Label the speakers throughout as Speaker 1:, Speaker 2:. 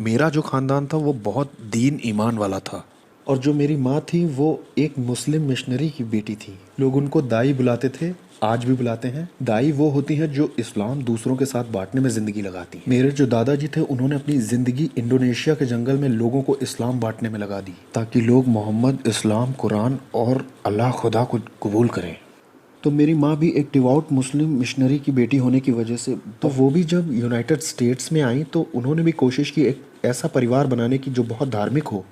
Speaker 1: मेरा जो ख़ानदान था वो बहुत दीन ईमान वाला था। और जो मेरी माँ थी वो एक मुस्लिम मिशनरी की बेटी थी। लोग उनको दाई बुलाते थे, आज भी बुलाते हैं। दाई वो होती हैं जो इस्लाम दूसरों के साथ बांटने में ज़िंदगी लगाती हैं। मेरे जो दादाजी थे उन्होंने अपनी ज़िंदगी इंडोनेशिया के जंगल में लोगों को इस्लाम बांटने में लगा दी, ताकि लोग मोहम्मद, इस्लाम, कुरान और अल्लाह खुदा को कबूल करें। तो मेरी माँ भी एक डिवोट मुस्लिम मिशनरी की बेटी होने की वजह से, तो वो भी जब यूनाइटेड स्टेट्स में आई तो उन्होंने भी कोशिश की एक ऐसा परिवार बनाने की जो बहुत धार्मिक हो।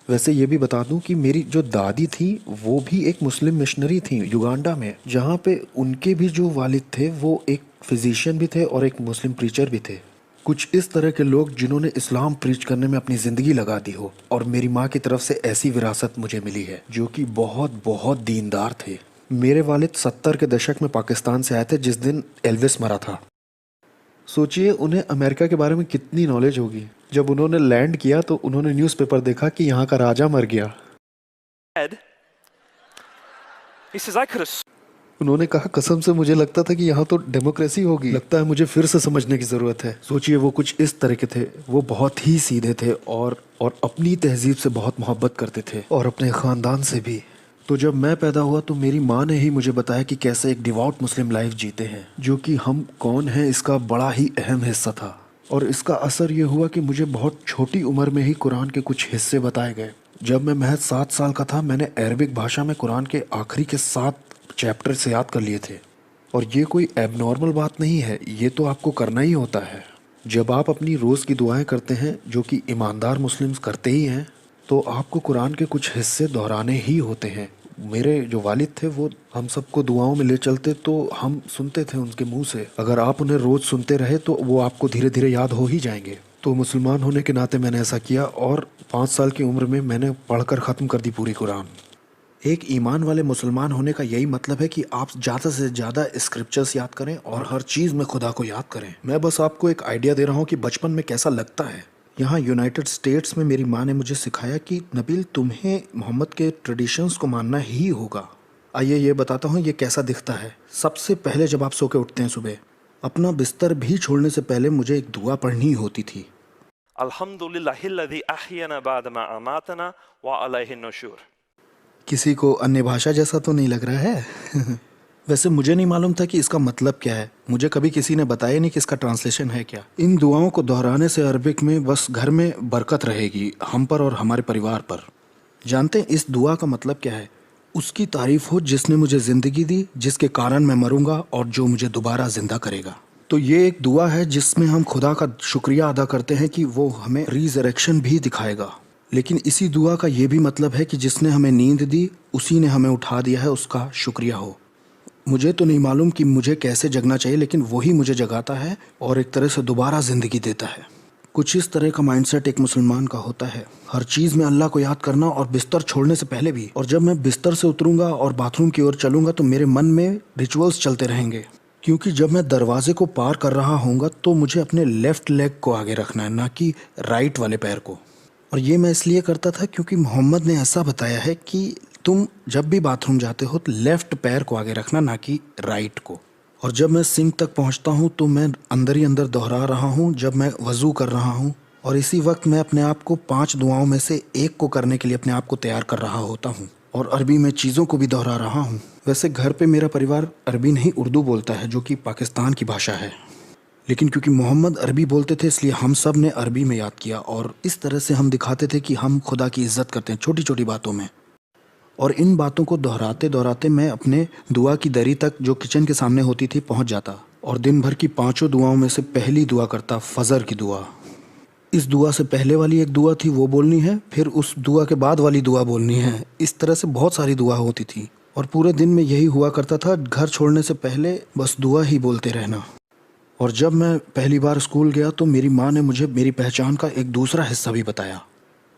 Speaker 1: वैसे ये भी बता दूं कि मेरी जो दादी थी वो भी एक मुस्लिम मिशनरी थी युगांडा में, जहाँ पे उनके भी जो वालिद थे वो एक फिजिशियन भी थे और एक मुस्लिम प्रीचर भी थे। कुछ इस तरह के लोग जिन्होंने इस्लाम प्रीच करने में अपनी ज़िंदगी लगा दी हो, और मेरी माँ की तरफ से ऐसी विरासत मुझे मिली है जो कि बहुत बहुत दीनदार थे। मेरे वालिद 70 के दशक में पाकिस्तान से आए थे जिस दिन एल्विस मरा था। सोचिए उन्हें अमेरिका के बारे में कितनी नॉलेज होगी। जब उन्होंने लैंड किया तो उन्होंने न्यूज़पेपर देखा कि यहाँ का राजा मर गया।
Speaker 2: He says, I could have.
Speaker 1: उन्होंने कहा, कसम से मुझे लगता था कि यहाँ तो डेमोक्रेसी होगी, लगता है मुझे फिर से समझने की ज़रूरत है। सोचिए वो कुछ इस तरह के थे। वो बहुत ही सीधे थे और अपनी तहजीब से बहुत मोहब्बत करते थे और अपने ख़ानदान से भी। तो जब मैं पैदा हुआ तो मेरी माँ ने ही मुझे बताया कि कैसे एक डिवोट मुस्लिम लाइफ जीते हैं, जो कि हम कौन हैं इसका बड़ा ही अहम हिस्सा था। और इसका असर ये हुआ कि मुझे बहुत छोटी उम्र में ही कुरान के कुछ हिस्से बताए गए। जब मैं महज 7 साल का था मैंने अरबिक भाषा में कुरान के आखिरी के 7 चैप्टर से याद कर लिए थे। और ये कोई एबनॉर्मल बात नहीं है, ये तो आपको करना ही होता है। जब आप अपनी रोज़ की दुआएं करते हैं, जो कि ईमानदार मुस्लिम्स करते ही हैं, तो आपको कुरान के कुछ हिस्से दोहराने ही होते हैं। मेरे जो वालिद थे वो हम सबको दुआओं में ले चलते, तो हम सुनते थे उनके मुंह से। अगर आप उन्हें रोज़ सुनते रहे तो वो आपको धीरे धीरे याद हो ही जाएंगे। तो मुसलमान होने के नाते मैंने ऐसा किया और 5 साल की उम्र में मैंने पढ़कर ख़त्म कर दी पूरी कुरान। एक ईमान वाले मुसलमान होने का यही मतलब है कि आप ज़्यादा से ज़्यादा स्क्रिप्चर्स याद करें और हर चीज़ में खुदा को याद करें। मैं बस आपको एक आइडिया दे रहा हूँ कि बचपन में कैसा लगता है। यहाँ यूनाइटेड स्टेट्स में मेरी माँ ने मुझे सिखाया कि नबील, तुम्हें मोहम्मद के ट्रेडिशंस को मानना ही होगा। आइए ये बताता हूँ ये कैसा दिखता है। सबसे पहले जब आप सो के उठते हैं सुबह, अपना बिस्तर भी छोड़ने से पहले मुझे एक दुआ पढ़नी होती थी।
Speaker 2: Alhamdulillahilladhi ahyana ba'da ma amatana wa alayhi nushur.
Speaker 1: किसी को अन्य भाषा जैसा तो नहीं लग रहा है? वैसे मुझे नहीं मालूम था कि इसका मतलब क्या है। मुझे कभी किसी ने बताया नहीं कि इसका ट्रांसलेशन है क्या। इन दुआओं को दोहराने से अरबिक में बस घर में बरकत रहेगी, हम पर और हमारे परिवार पर। जानते हैं इस दुआ का मतलब क्या है? उसकी तारीफ हो जिसने मुझे ज़िंदगी दी, जिसके कारण मैं मरूंगा और जो मुझे दोबारा ज़िंदा करेगा। तो ये एक दुआ है जिसमें हम खुदा का शुक्रिया अदा करते हैं कि वो हमें रिजरेक्शन भी दिखाएगा। लेकिन इसी दुआ का ये भी मतलब है कि जिसने हमें नींद दी उसी ने हमें उठा दिया है, उसका शुक्रिया हो। मुझे तो नहीं मालूम कि मुझे कैसे जगना चाहिए, लेकिन वही मुझे जगाता है और एक तरह से दोबारा ज़िंदगी देता है। कुछ इस तरह का माइंडसेट एक मुसलमान का होता है, हर चीज़ में अल्लाह को याद करना और बिस्तर छोड़ने से पहले भी। और जब मैं बिस्तर से उतरूंगा और बाथरूम की ओर चलूंगा तो मेरे मन में रिचुअल्स चलते रहेंगे, क्योंकि जब मैं दरवाजे को पार कर रहा होऊंगा तो मुझे अपने लेफ़्ट लेग को आगे रखना है, ना कि राइट वाले पैर को। और ये मैं इसलिए करता था क्योंकि मोहम्मद ने ऐसा बताया है कि तुम जब भी बाथरूम जाते हो तो लेफ़्ट पैर को आगे रखना, ना कि राइट को। और जब मैं सिंक तक पहुंचता हूं तो मैं अंदर ही अंदर दोहरा रहा हूं जब मैं वज़ू कर रहा हूं। और इसी वक्त मैं अपने आप को 5 दुआओं में से एक को करने के लिए अपने आप को तैयार कर रहा होता हूं और अरबी में चीज़ों को भी दोहरा रहा हूं। वैसे घर पे मेरा परिवार अरबी नहीं उर्दू बोलता है, जो कि पाकिस्तान की भाषा है। लेकिन क्योंकि मोहम्मद अरबी बोलते थे इसलिए हम सब ने अरबी में याद किया और इस तरह से हम दिखाते थे कि हम खुदा की इज्जत करते हैं छोटी छोटी बातों में। और इन बातों को दोहराते दोहराते मैं अपने दुआ की दरी तक, जो किचन के सामने होती थी, पहुंच जाता और दिन भर की 5 दुआओं में से पहली दुआ करता, फजर की दुआ। इस दुआ से पहले वाली एक दुआ थी वो बोलनी है, फिर उस दुआ के बाद वाली दुआ बोलनी है। इस तरह से बहुत सारी दुआ होती थी और पूरे दिन में यही हुआ करता था, घर छोड़ने से पहले बस दुआ ही बोलते रहना। और जब मैं पहली बार स्कूल गया तो मेरी माँ ने मुझे मेरी पहचान का एक दूसरा हिस्सा भी बताया।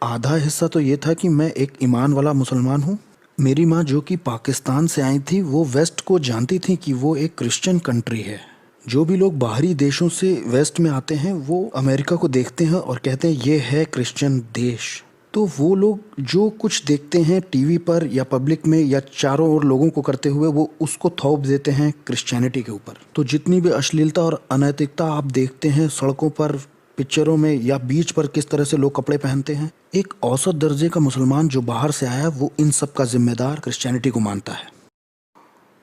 Speaker 1: आधा हिस्सा तो ये था कि मैं एक ईमान वाला मुसलमान हूँ। मेरी माँ, जो कि पाकिस्तान से आई थी, वो वेस्ट को जानती थी कि वो एक क्रिश्चियन कंट्री है। जो भी लोग बाहरी देशों से वेस्ट में आते हैं वो अमेरिका को देखते हैं और कहते हैं ये है क्रिश्चियन देश। तो वो लोग जो कुछ देखते हैं टीवी पर या पब्लिक में या चारों ओर लोगों को करते हुए, वो उसको थोप देते हैं क्रिश्चियनिटी के ऊपर। तो जितनी भी अश्लीलता और अनैतिकता आप देखते हैं सड़कों पर, पिक्चरों में या बीच पर किस तरह से लोग कपड़े पहनते हैं। एक औसत दर्जे का मुसलमान जो बाहर से आया है वो इन सब का जिम्मेदार क्रिश्चियनिटी को मानता है।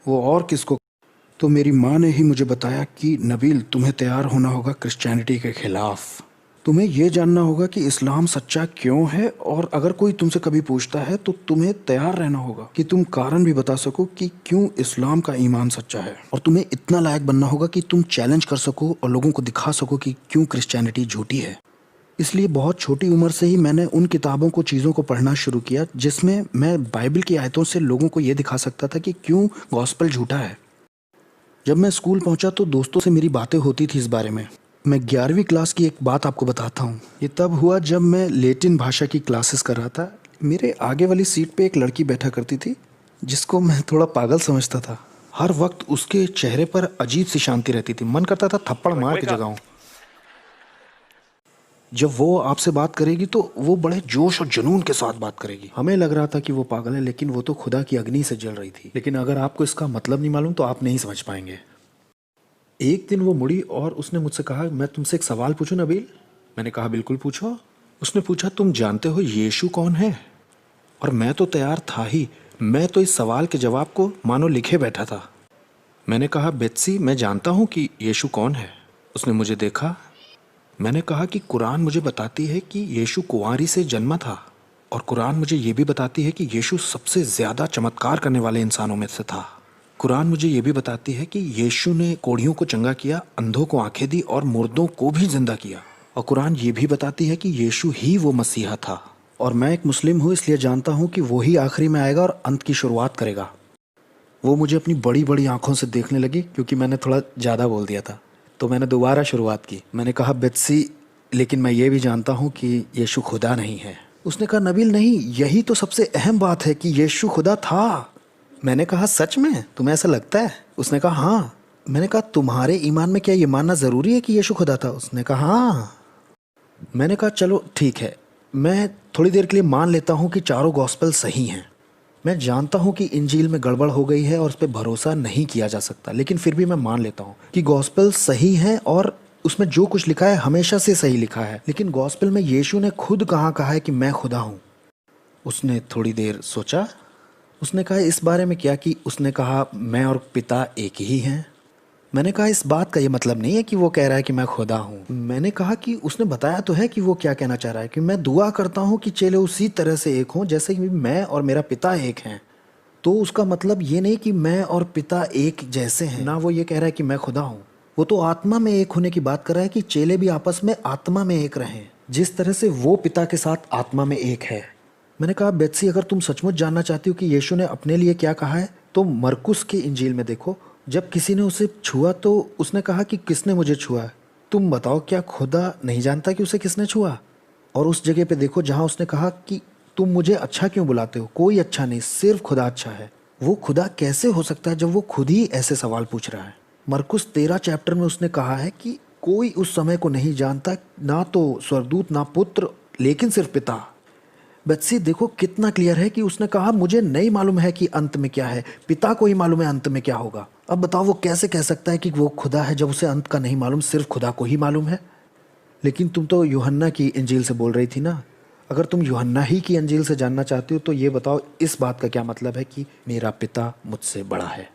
Speaker 1: वो और किसको? तो मेरी माँ ने ही मुझे बताया कि नबील, तुम्हें तैयार होना होगा क्रिश्चियनिटी के खिलाफ। तुम्हें यह जानना होगा कि इस्लाम सच्चा क्यों है, और अगर कोई तुमसे कभी पूछता है तो तुम्हें तैयार रहना होगा कि तुम कारण भी बता सको कि क्यों इस्लाम का ईमान सच्चा है। और तुम्हें इतना लायक बनना होगा कि तुम चैलेंज कर सको और लोगों को दिखा सको कि क्यों क्रिश्चियनिटी झूठी है। इसलिए बहुत छोटी उम्र से ही मैंने उन किताबों को, चीज़ों को पढ़ना शुरू किया जिसमें मैं बाइबल की आयतों से लोगों को ये दिखा सकता था कि क्यों गॉस्पेल झूठा है। जब मैं स्कूल पहुंचा तो दोस्तों से मेरी बातें होती थी इस बारे में। मैं 11वीं क्लास की एक बात आपको बताता हूँ। ये तब हुआ जब मैं लैटिन भाषा की क्लासेस कर रहा था। मेरे आगे वाली सीट पे एक लड़की बैठा करती थी जिसको मैं थोड़ा पागल समझता था। हर वक्त उसके चेहरे पर अजीब सी शांति रहती थी, मन करता था थप्पड़ मार के जगाऊं। जब वो आपसे बात करेगी तो वो बड़े जोश और जुनून के साथ बात करेगी। हमें लग रहा था कि वो पागल है, लेकिन वो तो खुदा की अग्नि से जल रही थी। लेकिन अगर आपको इसका मतलब नहीं मालूम तो आप नहीं समझ पाएंगे। एक दिन वो मुड़ी और उसने मुझसे कहा, मैं तुमसे एक सवाल पूछूं नबील? मैंने कहा बिल्कुल पूछो। उसने पूछा, तुम जानते हो यीशु कौन है? और मैं तो तैयार था ही। मैं तो इस सवाल के जवाब को मानो लिखे बैठा था। मैंने कहा, बेत्सी, मैं जानता हूँ कि यीशु कौन है। उसने मुझे देखा। मैंने कहा कि कुरान मुझे बताती है कि यीशु कुंवारी से जन्मा था, और कुरान मुझे ये भी बताती है कि यीशु सबसे ज़्यादा चमत्कार करने वाले इंसानों में से था। कुरान मुझे ये भी बताती है कि यीशु ने कोढ़ियों को चंगा किया, अंधों को आंखें दी और मुर्दों को भी जिंदा किया। और कुरान ये भी बताती है कि यीशु ही वो मसीहा था। और मैं एक मुस्लिम हूँ, इसलिए जानता हूँ कि वो ही आखिरी में आएगा और अंत की शुरुआत करेगा। वो मुझे अपनी बड़ी बड़ी आंखों से देखने लगी क्योंकि मैंने थोड़ा ज़्यादा बोल दिया था। तो मैंने दोबारा शुरुआत की। मैंने कहा, बेत्सी, लेकिन मैं ये भी जानता हूँ कि यीशु खुदा नहीं है। उसने कहा, नबील नहीं, यही तो सबसे अहम बात है कि यीशु खुदा था। मैंने कहा, सच में? तुम्हें ऐसा लगता है? उसने कहा, हाँ। मैंने कहा, तुम्हारे ईमान में क्या ये मानना ज़रूरी है कि यीशु खुदा था? उसने कहा, हाँ। मैंने कहा, चलो ठीक है, मैं थोड़ी देर के लिए मान लेता हूँ कि चारों गॉस्पेल सही हैं। मैं जानता हूँ कि इंजील में गड़बड़ हो गई है और उस पर भरोसा नहीं किया जा सकता, लेकिन फिर भी मैं मान लेता हूँ कि गॉस्पेल सही हैं और उसमें जो कुछ लिखा है हमेशा से सही लिखा है। लेकिन गॉस्पेल में यीशु ने खुद कहाँ कहा है कि मैं खुदा हूँ? उसने थोड़ी देर सोचा। उसने कहा, इस बारे में क्या? कि उसने कहा, मैं और पिता एक ही हैं। मैंने कहा, इस बात का ये मतलब नहीं है कि वो कह रहा है कि मैं खुदा हूँ। मैंने कहा कि उसने बताया तो है कि वो क्या कहना चाह रहा है, कि मैं दुआ करता हूँ कि चेले उसी तरह से एक हों जैसे कि मैं और मेरा पिता एक हैं। तो उसका मतलब ये नहीं कि मैं और पिता एक जैसे हैं, ना वो ये कह रहा है कि मैं खुदा हूँ। वो तो आत्मा में एक होने की बात कर रहा है कि चेले भी आपस में आत्मा में एक रहें, जिस तरह से वो पिता के साथ आत्मा में एक है। मैंने कहा, बेत्सी, अगर तुम सचमुच जानना चाहती हो कि यीशु ने अपने लिए क्या कहा है तो मरकुस के इंजील में देखो। जब किसी ने उसे छुआ तो उसने कहा कि किसने मुझे छुआ? तुम बताओ, क्या खुदा नहीं जानता कि उसे किसने छुआ? और उस जगह पे देखो जहाँ उसने कहा कि तुम मुझे अच्छा क्यों बुलाते हो? कोई अच्छा नहीं, सिर्फ खुदा अच्छा है। वो खुदा कैसे हो सकता है जब वो खुद ही ऐसे सवाल पूछ रहा है? मरकुस 13 चैप्टर में उसने कहा है कि कोई उस समय को नहीं जानता, ना तो स्वर्गदूत ना पुत्र, लेकिन सिर्फ पिता। बेत्सी, देखो कितना क्लियर है कि उसने कहा, मुझे नहीं मालूम है कि अंत में क्या है, पिता को ही मालूम है अंत में क्या होगा। अब बताओ, वो कैसे कह सकता है कि वो खुदा है जब उसे अंत का नहीं मालूम, सिर्फ खुदा को ही मालूम है? लेकिन तुम तो यूहन्ना की इंजील से बोल रही थी ना। अगर तुम यूहन्ना ही की इंजील से जानना चाहती हो तो ये बताओ, इस बात का क्या मतलब है कि मेरा पिता मुझसे बड़ा है?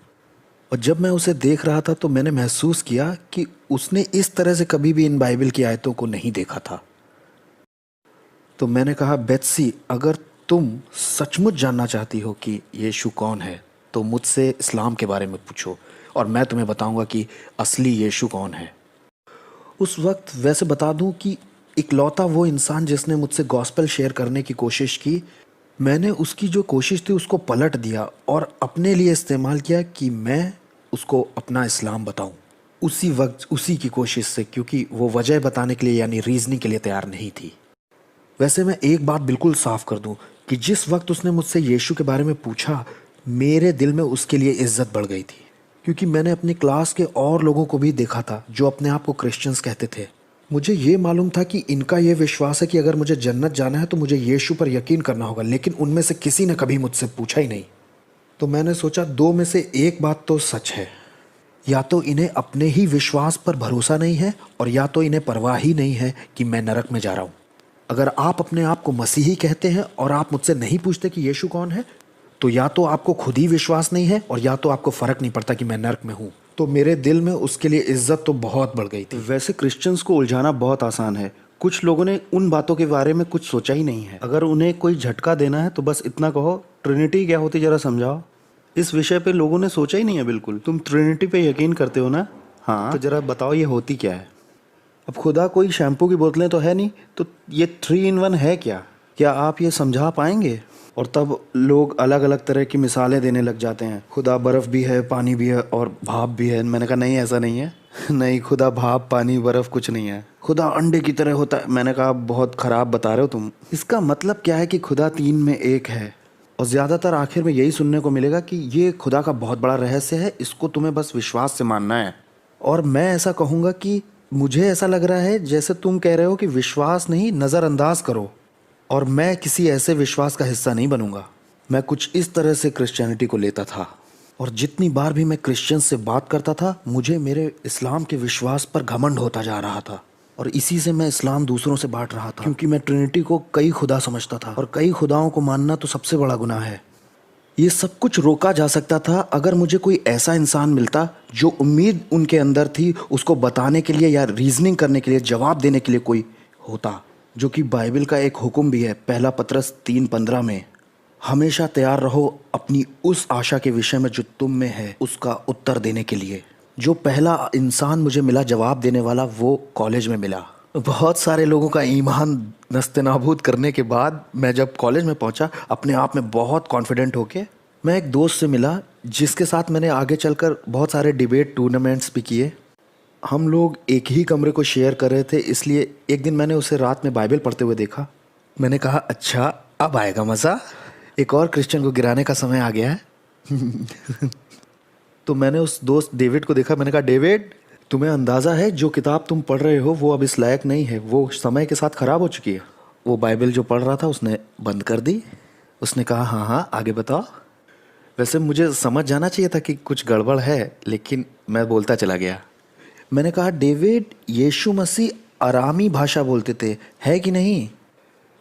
Speaker 1: और जब मैं उसे देख रहा था तो मैंने महसूस किया कि उसने इस तरह से कभी भी इन बाइबल की आयतों को नहीं देखा था। तो मैंने कहा, बेत्सी, अगर तुम सचमुच जानना चाहती हो कि यीशु कौन है तो मुझसे इस्लाम के बारे में पूछो और मैं तुम्हें बताऊंगा कि असली यीशु कौन है। उस वक्त वैसे बता दूं कि इकलौता वो इंसान जिसने मुझसे गॉस्पेल शेयर करने की कोशिश की, मैंने उसकी जो कोशिश थी उसको पलट दिया और अपने लिए इस्तेमाल किया कि मैं उसको अपना इस्लाम बताऊं। उसी वक्त उसी की कोशिश से, क्योंकि वो वजह बताने के लिए यानी रीजनिंग के लिए तैयार नहीं थी। वैसे मैं एक बात बिल्कुल साफ कर दूं कि जिस वक्त उसने मुझसे यीशु के बारे में पूछा, मेरे दिल में उसके लिए इज्जत बढ़ गई थी, क्योंकि मैंने अपनी क्लास के और लोगों को भी देखा था जो अपने आप को क्रिश्चियंस कहते थे। मुझे ये मालूम था कि इनका ये विश्वास है कि अगर मुझे जन्नत जाना है तो मुझे यीशु पर यकीन करना होगा, लेकिन उनमें से किसी ने कभी मुझसे पूछा ही नहीं। तो मैंने सोचा, दो में से एक बात तो सच है, या तो इन्हें अपने ही विश्वास पर भरोसा नहीं है और या तो इन्हें परवाह ही नहीं है कि मैं नरक में जा रहा हूँ। अगर आप अपने आप को मसीही कहते हैं और आप मुझसे नहीं पूछते कि यीशु कौन है, तो या तो आपको खुद ही विश्वास नहीं है और या तो आपको फर्क नहीं पड़ता कि मैं नर्क में हूँ। तो मेरे दिल में उसके लिए इज्जत तो बहुत बढ़ गई थी।
Speaker 3: वैसे क्रिश्चियंस को उलझाना बहुत आसान है। कुछ लोगों ने उन बातों के बारे में कुछ सोचा ही नहीं है। अगर उन्हें कोई झटका देना है तो बस इतना कहो, ट्रिनिटी क्या होती जरा समझाओ। इस विषय पे लोगों ने सोचा ही नहीं है बिल्कुल। तुम ट्रिनिटी पे यकीन करते हो ना? हाँ, तो जरा बताओ ये होती क्या है। अब खुदा कोई शैम्पू की बोतलें तो है नहीं, तो ये 3 in 1 है क्या आप ये समझा पाएंगे? और तब लोग अलग अलग तरह की मिसालें देने लग जाते हैं। खुदा बर्फ़ भी है, पानी भी है और भाप भी है। मैंने कहा नहीं, ऐसा नहीं है। नहीं, खुदा भाप पानी बर्फ़ कुछ नहीं है। खुदा अंडे की तरह होता है। मैंने कहा बहुत ख़राब बता रहे हो तुम। इसका मतलब क्या है कि खुदा 3 में 1 है। और ज़्यादातर आखिर में यही सुनने को मिलेगा कि ये खुदा का बहुत बड़ा रहस्य है, इसको तुम्हें बस विश्वास से मानना है। और मैं ऐसा कहूँगा कि मुझे ऐसा लग रहा है जैसे तुम कह रहे हो कि विश्वास नहीं, नज़रअंदाज करो। और मैं किसी ऐसे विश्वास का हिस्सा नहीं बनूंगा। मैं कुछ इस तरह से क्रिश्चियनिटी को लेता था और जितनी बार भी मैं क्रिश्चियन से बात करता था, मुझे मेरे इस्लाम के विश्वास पर घमंड होता जा रहा था और इसी से मैं इस्लाम दूसरों से बांट रहा था, क्योंकि मैं ट्रिनिटी को कई खुदा समझता था और कई खुदाओं को मानना तो सबसे बड़ा गुनाह है। ये सब कुछ रोका जा सकता था अगर मुझे कोई ऐसा इंसान मिलता जो उम्मीद उनके अंदर थी उसको बताने के लिए या रीजनिंग करने के लिए, जवाब देने के लिए कोई होता, जो कि बाइबल का एक हुक्म भी है, पहला पतरस 3:15 में, हमेशा तैयार रहो अपनी उस आशा के विषय में जो तुम में है उसका उत्तर देने के लिए। जो पहला इंसान मुझे मिला जवाब देने वाला, वो कॉलेज में मिला। बहुत सारे लोगों का ईमान नस्तेनाबूद करने के बाद मैं जब कॉलेज में पहुंचा, अपने आप में बहुत कॉन्फिडेंट होके मैं एक दोस्त से मिला जिसके साथ मैंने आगे चलकर बहुत सारे डिबेट टूर्नामेंट्स भी किए। हम लोग एक ही कमरे को शेयर कर रहे थे, इसलिए एक दिन मैंने उसे रात में बाइबल पढ़ते हुए देखा। मैंने कहा अच्छा अब आएगा मज़ा, एक और क्रिश्चियन को गिराने का समय आ गया है। तो मैंने उस दोस्त डेविड को देखा। मैंने कहा डेविड, तुम्हें अंदाज़ा है जो किताब तुम पढ़ रहे हो वो अब इस लायक नहीं है, वो समय के साथ ख़राब हो चुकी है। वो बाइबल जो पढ़ रहा था उसने बंद कर दी। उसने कहा हाँ आगे बताओ। वैसे मुझे समझ जाना चाहिए था कि कुछ गड़बड़ है, लेकिन मैं बोलता चला गया। मैंने कहा डेविड, यीशु मसीह अरामी भाषा बोलते थे, है कि नहीं?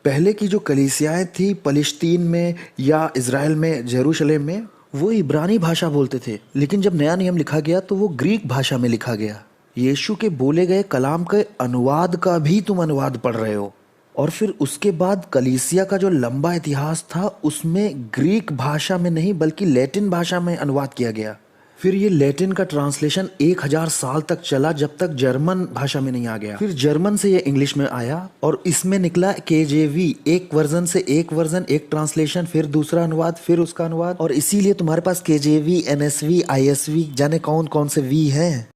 Speaker 3: पहले की जो कलीसियाएं थी पलिश्तीन में या इज़राइल में, जेरूशलेम में, वो इब्रानी भाषा बोलते थे, लेकिन जब नया नियम लिखा गया तो वो ग्रीक भाषा में लिखा गया। यीशु के बोले गए कलाम के अनुवाद का भी तुम अनुवाद पढ़ रहे हो। और फिर उसके बाद कलीसिया का जो लंबा इतिहास था उसमें ग्रीक भाषा में नहीं बल्कि लैटिन भाषा में अनुवाद किया गया। फिर ये लैटिन का ट्रांसलेशन 1000 साल तक चला जब तक जर्मन भाषा में नहीं आ गया। फिर जर्मन से ये इंग्लिश में आया और इसमें निकला KJV, एक वर्जन से एक वर्जन, एक ट्रांसलेशन, फिर दूसरा अनुवाद, फिर उसका अनुवाद। और इसीलिए तुम्हारे पास KJV, NSV, ISV, जाने कौन कौन से V हैं।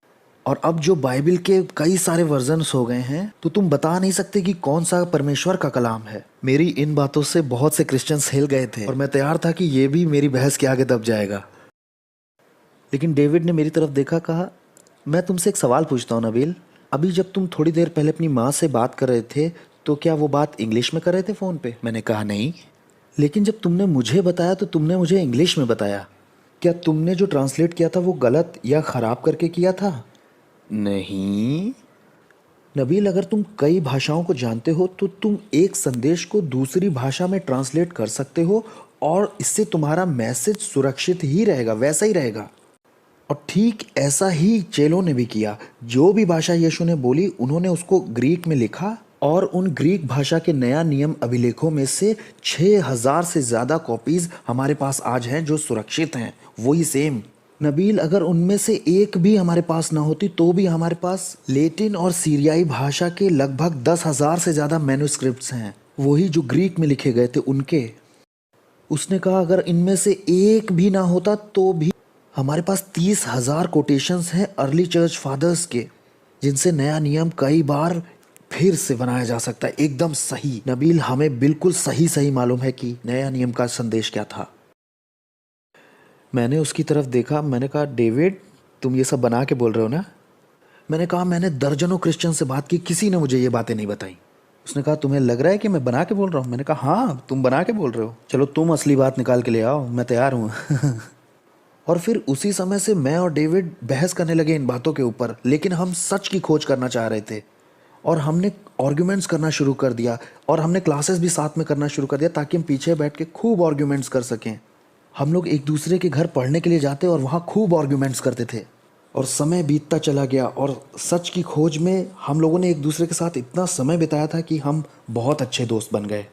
Speaker 3: और अब जो बाइबल के कई सारे वर्जन्स हो गए हैं तो तुम बता नहीं सकते कि कौन सा परमेश्वर का कलाम है। मेरी इन बातों से बहुत से क्रिश्चियंस हिल गए थे और मैं तैयार था कि ये भी मेरी बहस के आगे दब जाएगा। लेकिन डेविड ने मेरी तरफ देखा, कहा मैं तुमसे एक सवाल पूछता हूँ नबील, अभी जब तुम थोड़ी देर पहले अपनी माँ से बात कर रहे थे तो क्या वो बात इंग्लिश में कर रहे थे फ़ोन पे? मैंने कहा नहीं। लेकिन जब तुमने मुझे बताया तो तुमने मुझे इंग्लिश में बताया। क्या तुमने जो ट्रांसलेट किया था वो गलत या ख़राब करके किया था? नहीं नबील, अगर तुम कई भाषाओं को जानते हो तो तुम एक संदेश को दूसरी भाषा में ट्रांसलेट कर सकते हो और इससे तुम्हारा मैसेज सुरक्षित ही रहेगा, वैसा ही रहेगा। और ठीक ऐसा ही चेलों ने भी किया। जो भी भाषा यीशु ने बोली उन्होंने उसको ग्रीक में लिखा और उन ग्रीक भाषा के नया नियम अभिलेखों में से 6000 से ज़्यादा कॉपीज़ हमारे पास आज हैं जो सुरक्षित हैं, वही सेम। नबील, अगर उनमें से एक भी हमारे पास ना होती तो भी हमारे पास लैटिन और सीरियाई भाषा के लगभग 10,000 से ज़्यादा मैन्युस्क्रिप्ट्स हैं, वही जो ग्रीक में लिखे गए थे उनके। उसने कहा अगर इनमें से एक भी ना होता तो भी हमारे पास 30,000 कोटेशंस हैं अर्ली चर्च फादर्स के, जिनसे नया नियम कई बार फिर से बनाया जा सकता है एकदम सही। नबील, हमें बिल्कुल सही मालूम है कि नया नियम का संदेश क्या था। मैंने उसकी तरफ देखा। मैंने कहा डेविड, तुम ये सब बना के बोल रहे हो ना? मैंने कहा मैंने दर्जनों क्रिश्चियन से बात की, किसी ने मुझे ये बातें नहीं बताई। उसने कहा तुम्हें लग रहा है कि मैं बना के बोल रहा हूँ? मैंने कहा हाँ तुम बना के बोल रहे हो। चलो तुम असली बात निकाल के ले आओ, मैं तैयार हूँ। और फिर उसी समय से मैं और डेविड बहस करने लगे इन बातों के ऊपर, लेकिन हम सच की खोज करना चाह रहे थे और हमने आर्ग्यूमेंट्स करना शुरू कर दिया और हमने क्लासेस भी साथ में करना शुरू कर दिया ताकि हम पीछे बैठ के खूब आर्ग्यूमेंट्स कर सकें। हम लोग एक दूसरे के घर पढ़ने के लिए जाते और वहाँ खूब आर्ग्यूमेंट्स करते थे और समय बीतता चला गया और सच की खोज में हम लोगों ने एक दूसरे के साथ इतना समय बिताया था कि हम बहुत अच्छे दोस्त बन गए।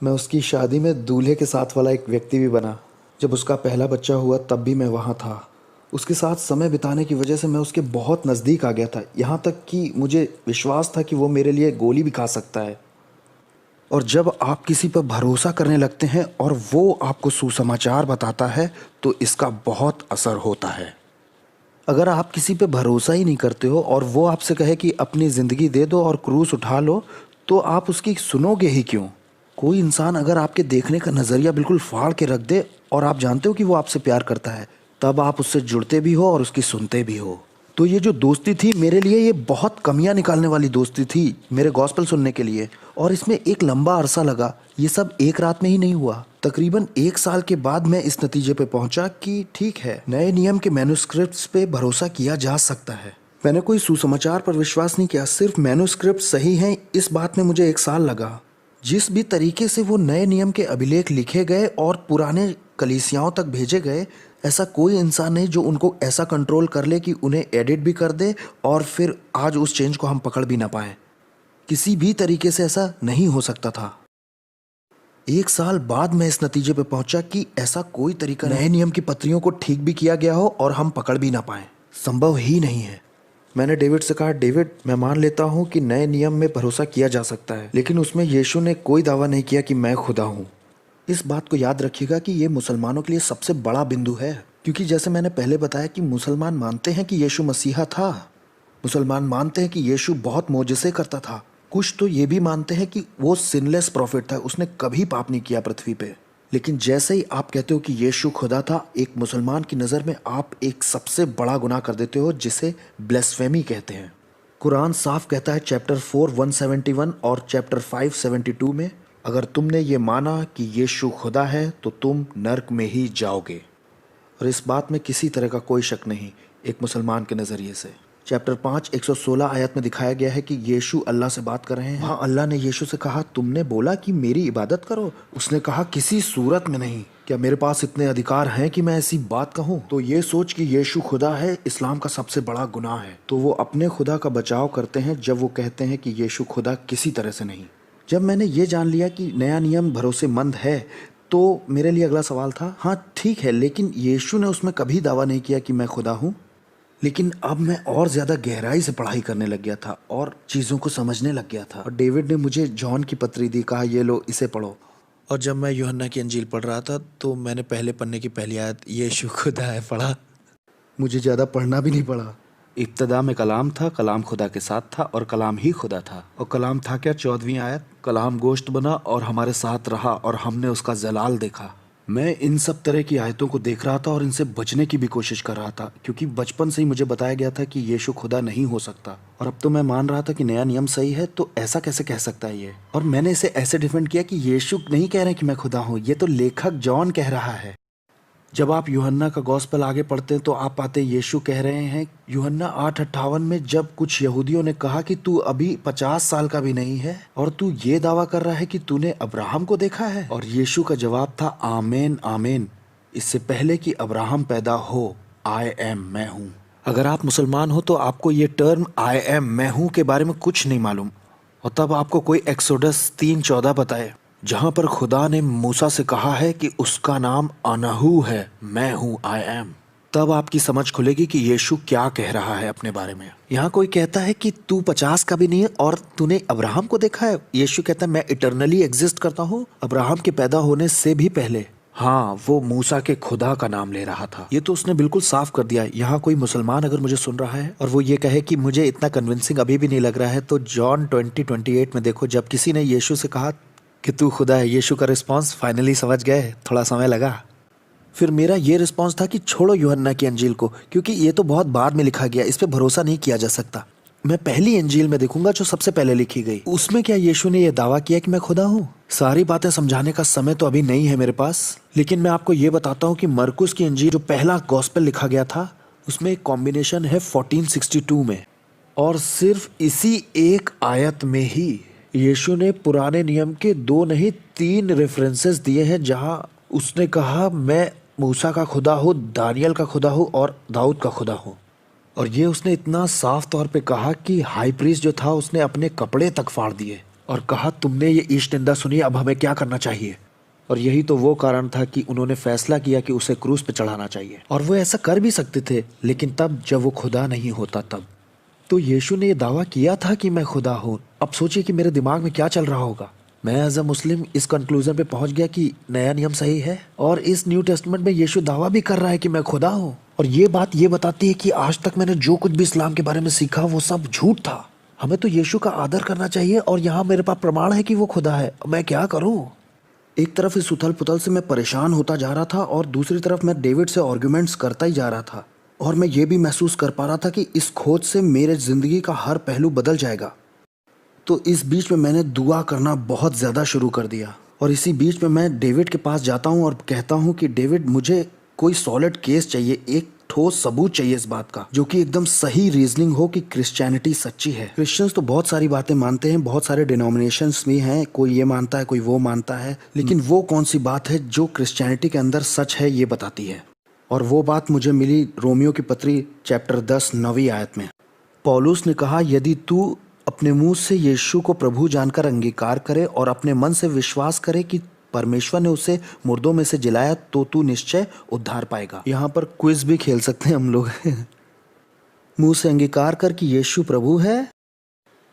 Speaker 3: मैं उसकी शादी में दूल्हे के साथ वाला एक व्यक्ति भी बना। जब उसका पहला बच्चा हुआ तब भी मैं वहाँ था। उसके साथ समय बिताने की वजह से मैं उसके बहुत नज़दीक आ गया था, यहाँ तक कि मुझे विश्वास था कि वो मेरे लिए गोली भी खा सकता है। और जब आप किसी पर भरोसा करने लगते हैं और वो आपको सुसमाचार बताता है तो इसका बहुत असर होता है। अगर आप किसी पे भरोसा ही नहीं करते हो और वो आपसे कहे कि अपनी ज़िंदगी दे दो और क्रूस उठा लो, तो आप उसकी सुनोगे ही क्यों? कोई इंसान अगर आपके देखने का नज़रिया बिल्कुल फाड़ के रख दे और आप जानते हो कि वो आपसे प्यार करता है, तब आप उससे जुड़ते भी हो और उसकी सुनते भी हो। तो ये जो दोस्ती थी मेरे लिए ये बहुत कमियां निकालने वाली दोस्ती थी मेरे गॉस्पेल सुनने के लिए, और इसमें एक लंबा अरसा लगा। ये सब एक रात में ही नहीं हुआ। तकरीबन 1 साल के बाद मैं इस नतीजे पे पहुंचा कि ठीक है, नए नियम के मैन्युस्क्रिप्ट्स पे भरोसा किया जा सकता है। मैंने कोई सुसमाचार पर विश्वास नहीं किया, सिर्फ मैन्युस्क्रिप्ट सही हैं इस बात में मुझे 1 साल लगा। जिस भी तरीके से वो नए नियम के अभिलेख लिखे गए और पुराने कलीसियाओं तक भेजे गए, ऐसा कोई इंसान नहीं जो उनको ऐसा कंट्रोल कर ले कि उन्हें एडिट भी कर दे और फिर आज उस चेंज को हम पकड़ भी ना पाए। किसी भी तरीके से ऐसा नहीं हो सकता था। 1 साल बाद मैं इस नतीजे पे पहुंचा कि ऐसा कोई तरीका नए नियम की पत्रियों को ठीक भी किया गया हो और हम पकड़ भी ना पाए, संभव ही नहीं है। मैंने डेविड से कहा, डेविड, मैं मान लेता हूँ कि नए नियम में भरोसा किया जा सकता है, लेकिन उसमें यीशु ने कोई दावा नहीं किया कि मैं खुदा हूँ। इस बात को याद रखिएगा कि ये मुसलमानों के लिए सबसे बड़ा बिंदु है, क्योंकि जैसे मैंने पहले बताया कि मुसलमान मानते हैं कि यीशु मसीहा था। मुसलमान मानते हैं कि यीशु बहुत मोजज़े करता था। कुछ तो ये भी मानते हैं कि वो सिनलेस प्रॉफिट था, उसने कभी पाप नहीं किया पृथ्वी पे। लेकिन जैसे ही आप कहते हो कि यीशु खुदा था, एक मुसलमान की नज़र में आप एक सबसे बड़ा गुनाह कर देते हो जिसे ब्लेस्फेमी कहते हैं। कुरान साफ कहता है चैप्टर 4 171 और चैप्टर 5 72 में, अगर तुमने ये माना कि यीशु खुदा है तो तुम नर्क में ही जाओगे। और इस बात में किसी तरह का कोई शक नहीं एक मुसलमान के नज़रिए से। चैप्टर 5 116 आयत में दिखाया गया है कि यीशु अल्लाह से बात कर रहे हैं। हाँ, अल्लाह ने यीशु से कहा, तुमने बोला कि मेरी इबादत करो। उसने कहा, किसी सूरत में नहीं। क्या मेरे पास इतने अधिकार हैं कि मैं ऐसी बात कहूँ? तो ये सोच कि यीशु खुदा है इस्लाम का सबसे बड़ा गुनाह है। तो वो अपने खुदा का बचाव करते हैं जब वो कहते हैं कि यीशु खुदा किसी तरह से नहीं। जब मैंने ये जान लिया कि नया नियम भरोसेमंद है, तो मेरे लिए अगला सवाल था, हाँ ठीक है, लेकिन यीशु ने उसमें कभी दावा नहीं किया कि मैं खुदा हूँ। लेकिन अब मैं और ज़्यादा गहराई से पढ़ाई करने लग गया था और चीज़ों को समझने लग गया था। और डेविड ने मुझे जॉन की पत्री दी, कहा ये लो इसे पढ़ो। और जब मैं यूहन्ना की अंजील पढ़ रहा था तो मैंने पहले पन्ने की पहली आयत यीशु खुदा है पढ़ा। मुझे ज़्यादा पढ़ना भी नहीं पड़ा। इब्तदा में कलाम था, कलाम खुदा के साथ था और कलाम ही खुदा था। और कलाम था क्या? 14वीं आयत, कलाम गोश्त बना और हमारे साथ रहा और हमने उसका जलाल देखा। मैं इन सब तरह की आयतों को देख रहा था और इनसे बचने की भी कोशिश कर रहा था, क्योंकि बचपन से ही मुझे बताया गया था कि यीशु खुदा नहीं हो सकता। और अब तो मैं मान रहा था कि नया नियम सही है, तो ऐसा कैसे कह सकता है ये। और मैंने इसे ऐसे डिफेंड किया कि यीशु नहीं कह रहे कि मैं खुदा हूँ, ये तो लेखक जॉन कह रहा है। जब आप यूहन्ना का गॉस्पेल आगे पढ़ते हैं तो आप पाते यीशु कह रहे हैं यूहन्ना 8:58 में, जब कुछ यहूदियों ने कहा कि तू अभी 50 साल का भी नहीं है और तू ये दावा कर रहा है कि तूने अब्राहम को देखा है। और यीशु का जवाब था, आमीन आमीन, इससे पहले कि अब्राहम पैदा हो, आई एम, मैं हूँ। अगर आप मुसलमान हो तो आपको ये टर्म आई एम, मैं हूँ के बारे में कुछ नहीं मालूम, और तब आपको कोई एक्सोडस 3:14 बताए जहां पर खुदा ने मूसा से कहा है कि उसका नाम अनहू है, मैं हूँ, आई एम, तब आपकी समझ खुलेगी कि यीशु क्या कह रहा है अपने बारे में। यहाँ कोई कहता है कि तू 50 का भी नहीं है और तूने अब्राहम को देखा है। यीशु कहता है मैं इटरनली एग्जिस्ट करता हूँ, अब्राहम के पैदा होने से भी पहले। हाँ, वो मूसा के खुदा का नाम ले रहा था। ये तो उसने बिल्कुल साफ कर दिया। यहाँ कोई मुसलमान अगर मुझे सुन रहा है और वो ये कहे कि मुझे इतना कन्विंसिंग अभी भी नहीं लग रहा है, तो जॉन 20:28 में देखो, जब किसी ने यीशु से कहा कि तू खुदा है, यीशु का रिस्पॉन्स, फाइनली समझ गए, थोड़ा समय लगा। फिर मेरा ये रिस्पॉन्स था कि छोड़ो यूहन्ना की अंजील को, क्योंकि ये तो बहुत बाद में लिखा गया, इस पे भरोसा नहीं किया जा सकता। मैं पहली अंजील में देखूंगा जो सबसे पहले लिखी गई। उसमें क्या यीशु ने यह दावा किया कि मैं खुदा हूँ?
Speaker 1: सारी बातें समझाने का समय तो अभी नहीं है मेरे पास, लेकिन मैं आपको ये बताता हूँ कि मरकुस की इंजील जो पहला गॉस्पेल लिखा गया था उसमें एक कॉम्बिनेशन है 1462 में, और सिर्फ इसी एक आयत में ही यीशु ने पुराने नियम के 2 नहीं 3 रेफरेंसेस दिए हैं जहां उसने कहा मैं मूसा का खुदा हूँ, दानियल का खुदा हूँ और दाऊद का खुदा हूँ। और ये उसने इतना साफ तौर पे कहा कि हाई प्रीस्ट जो था उसने अपने कपड़े तक फाड़ दिए और कहा तुमने ये ईश निंदा सुनी, अब हमें क्या करना चाहिए। और यही तो वो कारण था कि उन्होंने फैसला किया कि उसे क्रूस पे चढ़ाना चाहिए। और वो ऐसा कर भी सकते थे, लेकिन तब जब वो खुदा नहीं होता तब। तो यीशु ने ये दावा किया था कि मैं खुदा हूँ। अब सोचिए कि मेरे दिमाग में क्या चल रहा होगा। मैं एज अ मुस्लिम इस कंक्लूजन पे पहुंच गया कि नया नियम सही है, और इस न्यू टेस्टमेंट में यीशु दावा भी कर रहा है कि मैं खुदा हूँ। और ये बात ये बताती है कि आज तक मैंने जो कुछ भी इस्लाम के बारे में सीखा वो सब झूठ था। हमें तो यीशु का आदर करना चाहिए, और यहाँ मेरे पास प्रमाण है कि वो खुदा है। मैं क्या करूँ? एक तरफ इस उथल पुथल से मैं परेशान होता जा रहा था और दूसरी तरफ मैं डेविड से आर्ग्यूमेंट्स करता ही जा रहा था, और मैं ये भी महसूस कर पा रहा था कि इस खोज से मेरे ज़िंदगी का हर पहलू बदल जाएगा। तो इस बीच में मैंने दुआ करना बहुत ज़्यादा शुरू कर दिया, और इसी बीच में मैं डेविड के पास जाता हूँ और कहता हूँ कि डेविड, मुझे कोई सॉलिड केस चाहिए, एक ठोस सबूत चाहिए इस बात का, जो कि एकदम सही रीजनिंग हो कि क्रिश्चियनिटी सच्ची है। क्रिश्चियंस तो बहुत सारी बातें मानते हैं, बहुत सारे डिनोमिनेशंस भी हैं, कोई ये मानता है कोई वो मानता है, लेकिन वो कौन सी बात है जो क्रिश्चियनिटी के अंदर सच है ये बताती है। और वो बात मुझे मिली रोमियो की पत्री चैप्टर 10 9वीं आयत में। पौलुस ने कहा, यदि तू अपने मुंह से यीशु को प्रभु जानकर अंगीकार करे और अपने मन से विश्वास करे कि परमेश्वर ने उसे मुर्दों में से जिलाया, तो तू निश्चय उद्धार पाएगा। यहाँ पर क्विज भी खेल सकते हैं हम लोग। मुंह से अंगीकार कर कि यीशु प्रभु है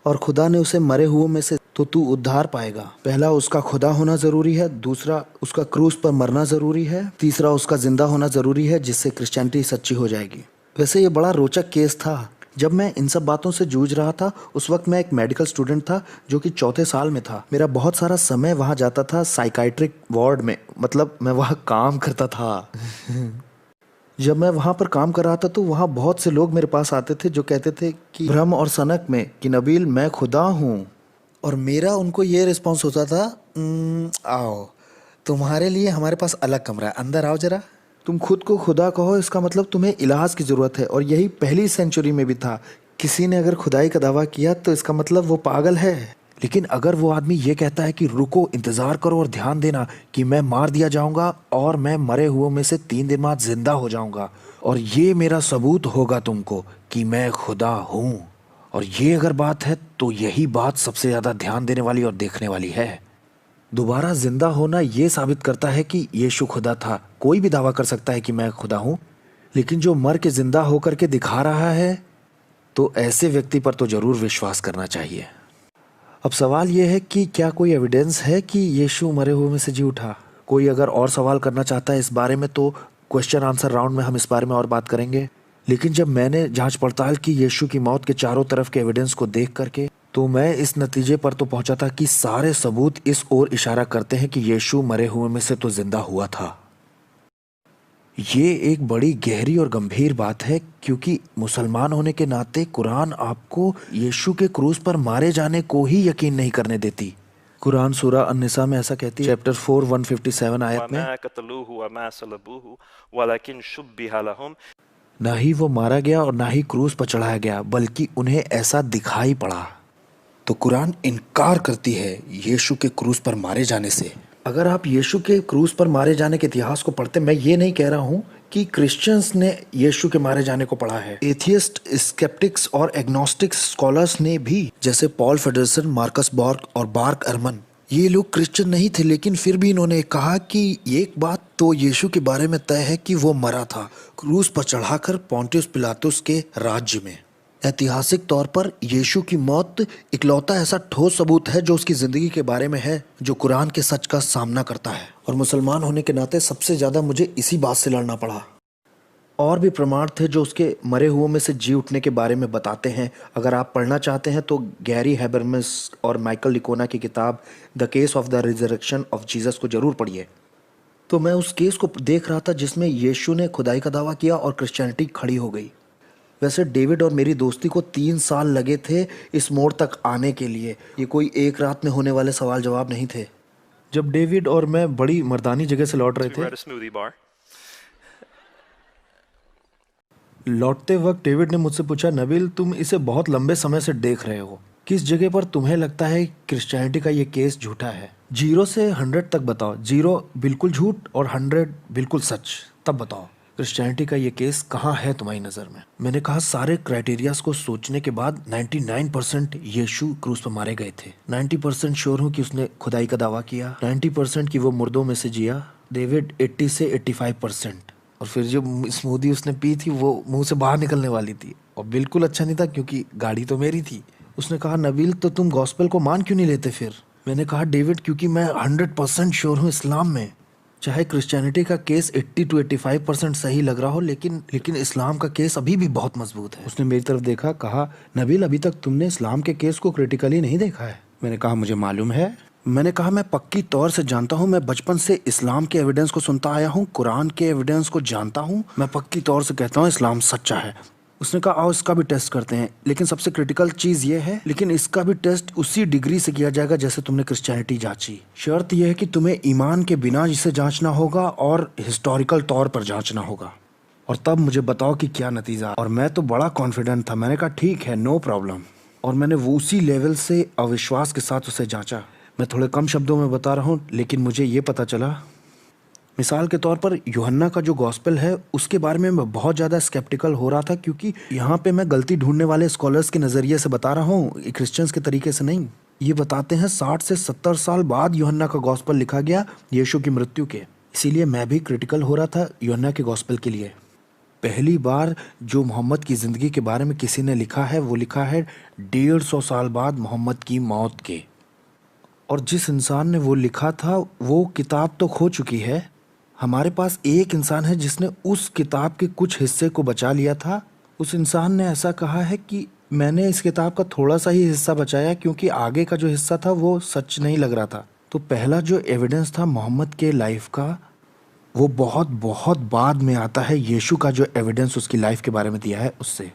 Speaker 1: और खुदा ने उसे मरे हुओं में से, तो तू उद्धार पाएगा। पहला उसका खुदा होना जरूरी है, दूसरा उसका क्रूस पर मरना जरूरी है, तीसरा उसका जिंदा होना जरूरी है, जिससे क्रिश्चियनिटी सच्ची हो जाएगी। वैसे ये बड़ा रोचक केस था। जब मैं इन सब बातों से जूझ रहा था उस वक्त मैं एक मेडिकल स्टूडेंट था जो कि 4थे साल में था। मेरा बहुत सारा समय वहाँ जाता था साइकाइट्रिक वार्ड में, मतलब मैं वहाँ काम करता था। जब मैं वहाँ पर काम कर रहा था तो वहाँ बहुत से लोग मेरे पास आते थे जो कहते थे कि भ्रम और सनक में कि नबील मैं खुदा हूँ, और मेरा उनको ये रिस्पॉन्स होता था, आओ तुम्हारे लिए हमारे पास अलग कमरा है, अंदर आओ जरा। तुम खुद को खुदा कहो, इसका मतलब तुम्हें इलाज की ज़रूरत है। और यही पहली सेंचुरी में भी था। किसी ने अगर खुदाई का दावा किया तो इसका मतलब वो पागल है। लेकिन अगर वो आदमी ये कहता है कि रुको, इंतज़ार करो और ध्यान देना कि मैं मार दिया जाऊंगा और मैं मरे हुओं में से 3 दिन बाद जिंदा हो जाऊंगा, और ये मेरा सबूत होगा तुमको कि मैं खुदा हूँ, और ये अगर बात है तो यही बात सबसे ज़्यादा ध्यान देने वाली और देखने वाली है। दोबारा जिंदा होना ये साबित करता है कि यीशु खुदा था। कोई भी दावा कर सकता है कि मैं खुदा हूँ, लेकिन जो मर के जिंदा होकर के दिखा रहा है तो ऐसे व्यक्ति पर तो जरूर विश्वास करना चाहिए। अब सवाल यह है कि क्या कोई एविडेंस है कि यीशु मरे हुए में से जी उठा? कोई अगर और सवाल करना चाहता है इस बारे में तो क्वेश्चन आंसर राउंड में हम इस बारे में और बात करेंगे। लेकिन जब मैंने जांच पड़ताल की यीशु की मौत के चारों तरफ के एविडेंस को देख करके, तो मैं इस नतीजे पर तो पहुंचा था कि सारे सबूत इस ओर इशारा करते हैं कि यीशु मरे हुए में से तो जिंदा हुआ था। ये एक बड़ी गहरी और गंभीर बात है, क्योंकि मुसलमान होने के नाते कुरान आपको यीशु के क्रूस पर मारे जाने को ही यकीन नहीं करने देती। कुरान सूरा अन-निसा में ऐसा कहती है, चैप्टर 4 157 आयत में,
Speaker 2: वमा कतलूहु वमा सलबूहु वलकिन शुब्बिहा लहुम,
Speaker 1: ना ही वो मारा गया और ना ही क्रूस पर चढ़ाया गया, बल्कि उन्हें ऐसा दिखाई पड़ा।
Speaker 4: तो कुरान इनकार करती है यीशु के क्रूस पर मारे जाने से।
Speaker 1: अगर आप यीशु के क्रूस पर मारे जाने के इतिहास को पढ़ते, मैं ये नहीं कह रहा हूँ कि क्रिश्चियंस ने यीशु के मारे जाने को पढ़ा है। एथियस्ट, स्केप्टिक्स और एग्नोस्टिक्स स्कॉलर्स ने भी, जैसे पॉल फेडरसन, मार्कस बॉर्ग और बार्क एरमन, ये लोग क्रिश्चियन नहीं थे, लेकिन फिर भी इन्होंने कहा कि एक बात तो यीशु के बारे में तय है कि वो मरा था, क्रूस पर चढ़ाकर पोंटियस पिलातुस के राज्य में। ऐतिहासिक तौर पर यीशु की मौत इकलौता ऐसा ठोस सबूत है जो उसकी ज़िंदगी के बारे में है, जो कुरान के सच का सामना करता है। और मुसलमान होने के नाते सबसे ज़्यादा मुझे इसी बात से लड़ना पड़ा। और भी प्रमाण थे जो उसके मरे हुओं में से जी उठने के बारे में बताते हैं। अगर आप पढ़ना चाहते हैं तो गैरी हैबरमस और माइकल लिकोना की किताब the case of the resurrection of Jesus को ज़रूर पढ़िए। तो मैं उस केस को देख रहा था जिसमें यीशु ने खुदाई का दावा किया और क्रिश्चियनिटी खड़ी हो गई। वैसे डेविड और मेरी दोस्ती को 3 साल लगे थे इस मोड़ तक आने के लिए। ये कोई एक रात में होने वाले सवाल जवाब नहीं थे। जब डेविड और मैं बड़ी मर्दानी जगह से लौट रहे
Speaker 2: We
Speaker 1: थे,
Speaker 2: were at a smoothie bar.
Speaker 1: लौटते वक्त डेविड ने मुझसे पूछा, नबील तुम इसे बहुत लंबे समय से देख रहे हो, किस जगह पर तुम्हें लगता है क्रिश्चियनिटी का ये केस झूठा है? 0 से 100 तक बताओ। 0 बिल्कुल झूठ और 100 बिल्कुल सच। तब बताओ क्रिश्चियनिटी का ये केस कहाँ है तुम्हारी नज़र में? मैंने कहा सारे क्राइटेरियाज को सोचने के बाद 99% यीशु क्रूस पर मारे गए थे। 90% श्योर हूँ कि उसने खुदाई का दावा किया। 90% कि वो मुर्दों में से जिया। डेविड 80 से 85%। और फिर जो स्मूदी उसने पी थी वो मुंह से बाहर निकलने वाली थी और बिल्कुल अच्छा नहीं था क्योंकि गाड़ी तो मेरी थी। उसने कहा, नबील तो तुम गॉस्पेल को मान क्यों नहीं लेते फिर? मैंने कहा, डेविड क्योंकि मैं 100% श्योर हूँ इस्लाम में। चाहे क्रिश्चियनिटी का केस 80 to 85% सही लग रहा हो, लेकिन इस्लाम का केस अभी भी बहुत मजबूत है। उसने मेरी तरफ देखा, कहा, नबील अभी तक तुमने इस्लाम के केस को क्रिटिकली नहीं देखा है। मैंने कहा, मुझे मालूम है। मैंने कहा, मैं पक्की तौर से जानता हूँ। मैं बचपन से इस्लाम के एविडेंस को सुनता आया हूँ, कुरान के एविडेंस को जानता हूँ। मैं पक्की तौर से कहता हूँ इस्लाम सच्चा है। उसने कहा, आओ इसका भी टेस्ट करते हैं, लेकिन सबसे क्रिटिकल चीज़ ये है, लेकिन इसका भी टेस्ट उसी डिग्री से किया जाएगा जैसे तुमने क्रिश्चियनिटी जांची। शर्त यह है कि तुम्हें ईमान के बिना इसे जांचना होगा और हिस्टोरिकल तौर पर जांचना होगा, और तब मुझे बताओ कि क्या नतीजा। और मैं तो बड़ा कॉन्फिडेंट था। मैंने कहा, ठीक है, नो प्रॉब्लम। और मैंने वो उसी लेवल से अविश्वास के साथ उसे जांचा। मैं थोड़े कम शब्दों में बता रहा हूँ, लेकिन मुझे ये पता चला, मिसाल के तौर पर यूहन्ना का जो गॉस्पेल है उसके बारे में मैं बहुत ज़्यादा स्केप्टिकल हो रहा था, क्योंकि यहाँ पे मैं गलती ढूंढने वाले स्कॉलर्स के नज़रिए से बता रहा हूँ, क्रिश्चियंस के तरीके से नहीं। ये बताते हैं 60 से 70 साल बाद यूहन्ना का गॉस्पेल लिखा गया यीशु की मृत्यु के। इसीलिए मैं भी क्रिटिकल हो रहा था यूहन्ना के गॉस्पेल के लिए। पहली बार जो मोहम्मद की ज़िंदगी के बारे में किसी ने लिखा है वो लिखा है 150 साल बाद मोहम्मद की मौत के। और जिस इंसान ने वो लिखा था वो किताब तो खो चुकी है। हमारे पास एक इंसान है जिसने उस किताब के कुछ हिस्से को बचा लिया था। उस इंसान ने ऐसा कहा है कि मैंने इस किताब का थोड़ा सा ही हिस्सा बचाया क्योंकि आगे का जो हिस्सा था वो सच नहीं लग रहा था। तो पहला जो एविडेंस था मोहम्मद के लाइफ का, वो बहुत बहुत बाद में आता है यीशु का जो एविडेंस उसकी लाइफ के बारे में दिया है उससे।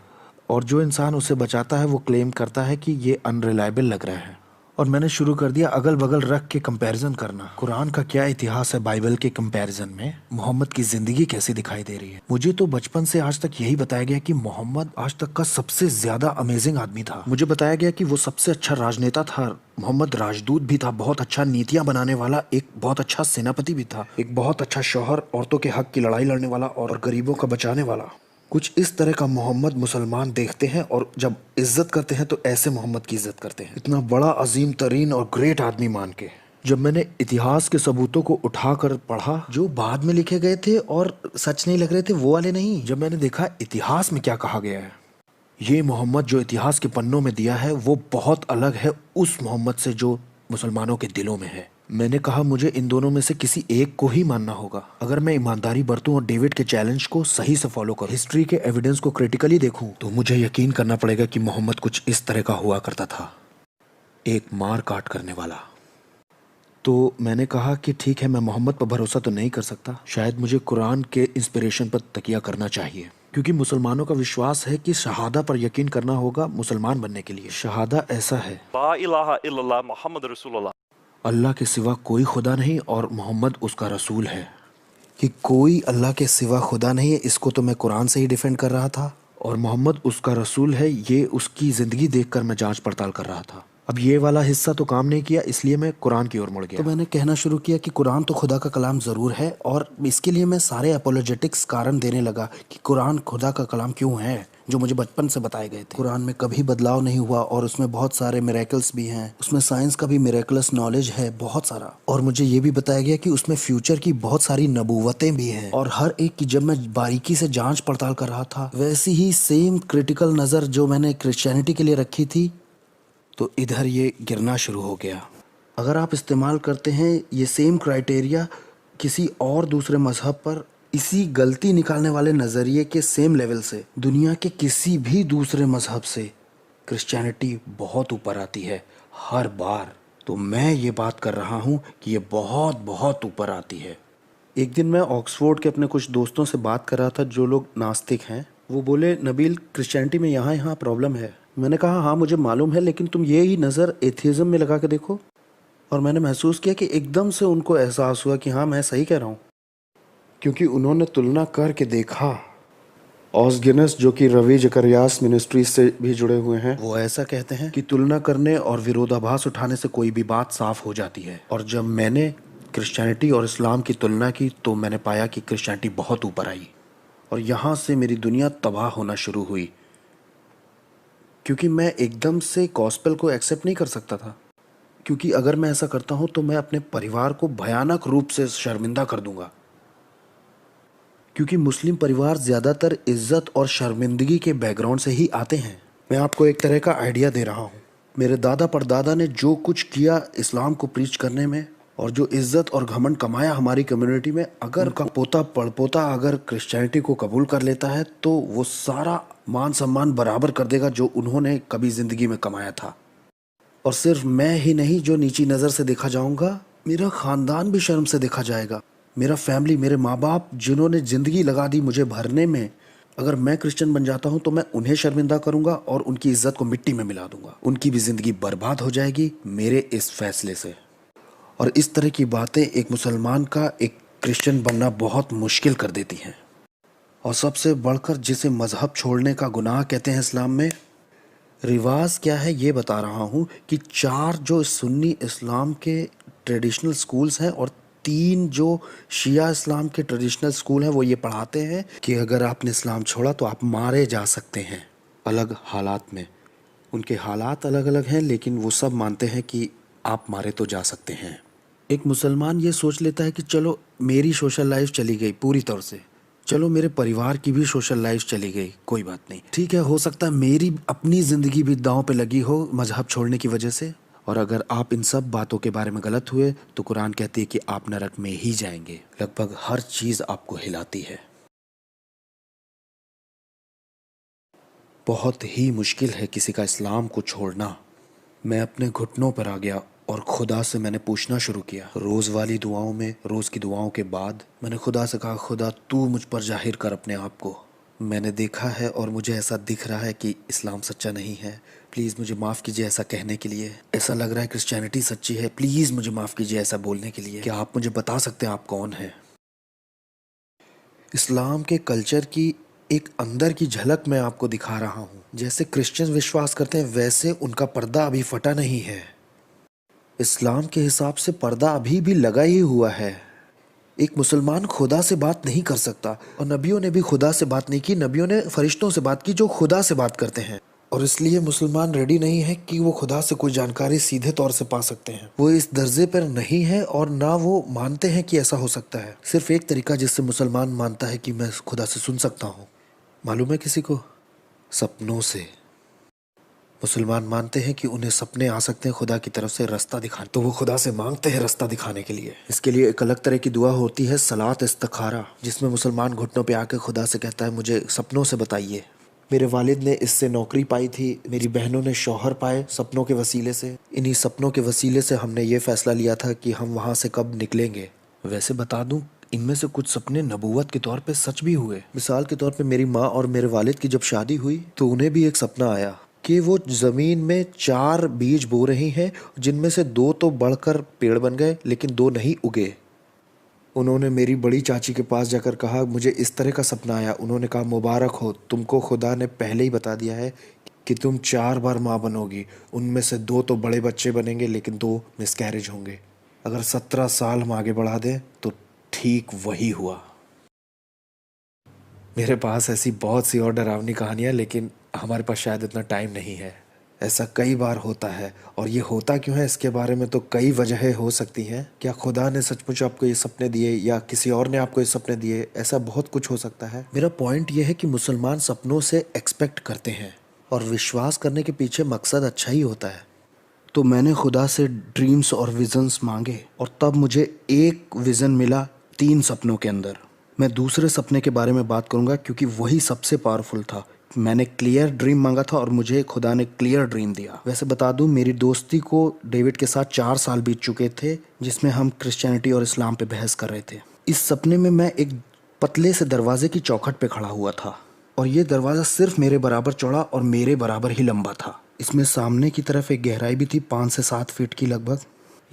Speaker 1: और जो इंसान उसे बचाता है वो क्लेम करता है कि ये अनरिलायबल लग रहा है। और मैंने शुरू कर दिया अगल बगल रख के कंपैरिजन करना। कुरान का क्या इतिहास है बाइबल के कंपैरिजन में, मोहम्मद की जिंदगी कैसी दिखाई दे रही है। मुझे तो बचपन से आज तक यही बताया गया कि मोहम्मद आज तक का सबसे ज्यादा अमेजिंग आदमी था। मुझे बताया गया कि वो सबसे अच्छा राजनेता था। मोहम्मद राजदूत भी था, बहुत अच्छा नीतियां बनाने वाला, एक बहुत अच्छा सेनापति भी था, एक बहुत अच्छा शौहर, औरतों के हक की लड़ाई लड़ने वाला और गरीबों का बचाने वाला। कुछ इस तरह का मोहम्मद मुसलमान देखते हैं और जब इज्जत करते हैं तो ऐसे मोहम्मद की इज्जत करते हैं, इतना बड़ा अजीम तरीन और ग्रेट आदमी मान के। जब मैंने इतिहास के सबूतों को उठाकर पढ़ा जो बाद में लिखे गए थे और सच नहीं लग रहे थे, वो वाले नहीं, जब मैंने देखा इतिहास में क्या कहा गया है, ये मोहम्मद जो इतिहास के पन्नों में दिया है वो बहुत अलग है उस मोहम्मद से जो मुसलमानों के दिलों में है। मैंने कहा मुझे इन दोनों में से किसी एक को ही मानना होगा। अगर मैं ईमानदारी बरतूं और डेविड के चैलेंज को सही से फॉलो करूं, हिस्ट्री के एविडेंस को क्रिटिकली देखूं, तो मुझे यकीन करना पड़ेगा कि मोहम्मद कुछ इस तरह का हुआ करता था, एक मार काट करने वाला। तो मैंने कहा कि ठीक है, मैं मोहम्मद पर भरोसा तो नहीं कर सकता, शायद मुझे कुरान के इंस्पिरेशन पर तकिया करना चाहिए, क्योंकि मुसलमानों का विश्वास है कि शहादा पर यकीन करना होगा मुसलमान बनने के लिए। शहादा ऐसा है,
Speaker 2: ला इलाहा इल्लल्लाह मुहम्मद रसूलुल्लाह,
Speaker 1: अल्लाह के सिवा कोई खुदा नहीं और मोहम्मद उसका रसूल है। कि कोई अल्लाह के सिवा खुदा नहीं है, इसको तो मैं कुरान से ही डिफेंड कर रहा था, और मोहम्मद उसका रसूल है ये उसकी ज़िंदगी देखकर मैं जांच पड़ताल कर रहा था। अब ये वाला हिस्सा तो काम नहीं किया, इसलिए मैं कुरान की ओर मुड़ गया। तो मैंने कहना शुरू किया कि कुरान तो खुदा का कलाम ज़रूर है, और इसके लिए मैं सारे अपोलोजेटिक्स कारण देने लगा कि कुरान खुदा का कलाम क्यों है, जो मुझे बचपन से बताए गए थे। कुरान में कभी बदलाव नहीं हुआ और उसमें बहुत सारे मिरेकल्स भी हैं, उसमें साइंस का भी मिरेकलस नॉलेज है बहुत सारा। और मुझे ये भी बताया गया कि उसमें फ्यूचर की बहुत सारी नबूवतें भी हैं, और हर एक की जब मैं बारीकी से जांच पड़ताल कर रहा था, वैसी ही सेम क्रिटिकल नज़र जो मैंने क्रिश्चियनिटी के लिए रखी थी, तो इधर ये गिरना शुरू हो गया। अगर आप इस्तेमाल करते हैं ये सेम क्राइटेरिया किसी और दूसरे मजहब पर, इसी गलती निकालने वाले नज़रिए के सेम लेवल से दुनिया के किसी भी दूसरे मजहब से क्रिश्चियनिटी बहुत ऊपर आती है हर बार। तो मैं ये बात कर रहा हूँ कि ये बहुत बहुत ऊपर आती है। एक दिन मैं ऑक्सफोर्ड के अपने कुछ दोस्तों से बात कर रहा था जो लोग नास्तिक हैं। वो बोले, नबील क्रिश्चियनिटी में यहाँ प्रॉब्लम है। मैंने कहा हाँ मुझे मालूम है, लेकिन तुम ये ही नज़र एथिज़म में लगा के देखो।
Speaker 3: और मैंने महसूस किया कि एकदम से उनको एहसास हुआ कि हाँ, मैं सही कह रहा हूँ, क्योंकि उन्होंने तुलना करके देखा। ऑस गिनेस, जो कि रवि जकरियास मिनिस्ट्रीज से भी जुड़े हुए हैं, वो ऐसा कहते हैं कि तुलना करने और विरोधाभास उठाने से कोई भी बात साफ हो जाती है। और जब मैंने क्रिश्चियनिटी और इस्लाम की तुलना की तो मैंने पाया कि क्रिश्चियनिटी बहुत ऊपर आई और यहाँ से मेरी दुनिया तबाह होना शुरू हुई, क्योंकि मैं एकदम से गॉस्पेल को एक्सेप्ट नहीं कर सकता था। क्योंकि अगर मैं ऐसा करता हूँ तो मैं अपने परिवार को भयानक रूप से शर्मिंदा कर दूंगा, क्योंकि मुस्लिम परिवार ज़्यादातर इज्जत और शर्मिंदगी के बैकग्राउंड से ही आते हैं। मैं आपको एक तरह का आइडिया दे रहा हूँ। मेरे दादा परदादा ने जो कुछ किया इस्लाम को प्रीच करने में और जो इज्जत और घमंड कमाया हमारी कम्युनिटी में, अगर उनका पोता पड़पोता अगर क्रिश्चियनिटी को कबूल कर लेता है तो वो सारा मान सम्मान बराबर कर देगा जो उन्होंने कभी ज़िंदगी में कमाया था। और सिर्फ मैं ही नहीं जो नीची नज़र से देखा जाऊंगा, मेरा ख़ानदान भी शर्म से देखा जाएगा। मेरा फैमिली, मेरे माँ बाप जिन्होंने ज़िंदगी लगा दी मुझे भरने में, अगर मैं क्रिश्चियन बन जाता हूँ तो मैं उन्हें शर्मिंदा करूँगा और उनकी इज्जत को मिट्टी में मिला दूंगा। उनकी भी ज़िंदगी बर्बाद हो जाएगी मेरे इस फैसले से। और इस तरह की बातें एक मुसलमान का एक क्रिश्चियन बनना बहुत मुश्किल कर देती हैं। और सबसे बढ़कर जिसे मज़हब छोड़ने का गुनाह कहते हैं इस्लाम में, रिवाज क्या है ये बता रहा हूँ कि 4 जो सुन्नी इस्लाम के ट्रेडिशनल स्कूल्स हैं और 3 जो शिया इस्लाम के ट्रेडिशनल स्कूल हैं, वो ये पढ़ाते हैं कि अगर आपने इस्लाम छोड़ा तो आप मारे जा सकते हैं अलग हालात में। उनके हालात अलग अलग हैं, लेकिन वो सब मानते हैं कि आप मारे तो जा सकते हैं। एक मुसलमान ये सोच लेता है कि चलो मेरी सोशल लाइफ चली गई पूरी तरह से, चलो मेरे परिवार की भी सोशल लाइफ चली गई, कोई बात नहीं, ठीक है, हो सकता है मेरी अपनी ज़िंदगी भी दांव पे लगी हो मजहब छोड़ने की वजह से। और अगर आप इन सब बातों के बारे में गलत हुए तो कुरान कहती है कि आप नरक में ही जाएंगे। लगभग हर चीज़ आपको हिलाती है। बहुत ही मुश्किल है किसी का इस्लाम को छोड़ना। मैं अपने घुटनों पर आ गया और खुदा से मैंने पूछना शुरू किया। रोज़ वाली दुआओं में, रोज़ की दुआओं के बाद मैंने खुदा से कहा, खुदा तू मुझ पर जाहिर कर अपने आप को। मैंने देखा है और मुझे ऐसा दिख रहा है कि इस्लाम सच्चा नहीं है, प्लीज़ मुझे माफ़ कीजिए ऐसा कहने के लिए। ऐसा लग रहा है क्रिश्चियनिटी सच्ची है, प्लीज़ मुझे माफ़ कीजिए ऐसा बोलने के लिए। क्या आप मुझे बता सकते हैं आप कौन हैं? इस्लाम के कल्चर की एक अंदर की झलक मैं आपको दिखा रहा हूँ। जैसे क्रिश्चियन विश्वास करते हैं वैसे उनका पर्दा अभी फटा नहीं है। इस्लाम के हिसाब से पर्दा अभी भी लगा ही हुआ है। एक मुसलमान खुदा से बात नहीं कर सकता, और नबियों ने भी खुदा से बात नहीं की। नबियों ने फरिश्तों से बात की जो खुदा से बात करते हैं, और इसलिए मुसलमान रेडी नहीं है कि वो खुदा से कोई जानकारी सीधे तौर से पा सकते हैं। वो इस दर्जे पर नहीं है और ना वो मानते हैं कि ऐसा हो सकता है। सिर्फ एक तरीका जिससे मुसलमान मानता है कि मैं खुदा से सुन सकता हूँ, मालूम है किसी को? सपनों से। मुसलमान मानते हैं कि उन्हें सपने आ सकते हैं खुदा की तरफ से रास्ता दिखाने, तो वो खुदा से मांगते हैं रास्ता दिखाने के लिए। इसके लिए एक अलग तरह की दुआ होती है, सलात इस्तिखारा, जिसमें मुसलमान घुटनों पे आकर खुदा से कहता है मुझे सपनों से बताइए। मेरे वालिद ने इससे नौकरी पाई थी, मेरी बहनों ने शौहर पाए सपनों के वसीले से। इन्हीं सपनों के वसीले से हमने ये फ़ैसला लिया था कि हम वहाँ से कब निकलेंगे। वैसे बता दूँ, इनमें से कुछ सपने नबूवत के तौर पे सच भी हुए। मिसाल के तौर पे मेरी माँ और मेरे वालिद की जब शादी हुई तो उन्हें भी एक सपना आया कि वो ज़मीन में 4 बीज बो रही हैं, जिनमें से 2 तो बढ़कर पेड़ बन गए लेकिन 2 नहीं उगे। उन्होंने मेरी बड़ी चाची के पास जाकर कहा मुझे इस तरह का सपना आया। उन्होंने कहा मुबारक हो, तुमको खुदा ने पहले ही बता दिया है कि तुम 4 बार माँ बनोगी। उनमें से 2 तो बड़े बच्चे बनेंगे लेकिन 2 मिसकैरेज होंगे। अगर 17 साल हम आगे बढ़ा दें तो ठीक वही हुआ। मेरे पास ऐसी बहुत सी और डरावनी कहानियाँ, लेकिन हमारे पास शायद इतना टाइम नहीं है। ऐसा कई बार होता है, और ये होता क्यों है इसके बारे में तो कई वजहें हो सकती हैं। क्या खुदा ने सचमुच आपको ये सपने दिए या किसी और ने आपको ये सपने दिए, ऐसा बहुत कुछ हो सकता है। मेरा पॉइंट ये है कि मुसलमान सपनों से एक्सपेक्ट करते हैं और विश्वास करने के पीछे मकसद अच्छा ही होता है। तो मैंने खुदा से ड्रीम्स और विजन्स मांगे और तब मुझे एक विज़न मिला 3 सपनों के अंदर। मैं दूसरे सपने के बारे में बात करूंगा क्योंकि वही सबसे पावरफुल था। मैंने क्लियर ड्रीम मांगा था और मुझे खुदा ने क्लियर ड्रीम दिया। वैसे बता दूं, मेरी दोस्ती को डेविड के साथ 4 साल बीत चुके थे, जिसमें हम क्रिश्चियनिटी और इस्लाम पे बहस कर रहे थे। इस सपने में मैं एक पतले से दरवाजे की चौखट पे खड़ा हुआ था और ये दरवाज़ा सिर्फ मेरे बराबर चौड़ा और मेरे बराबर ही लंबा था। इसमें सामने की तरफ एक गहराई भी थी 5 से 7 फीट की लगभग।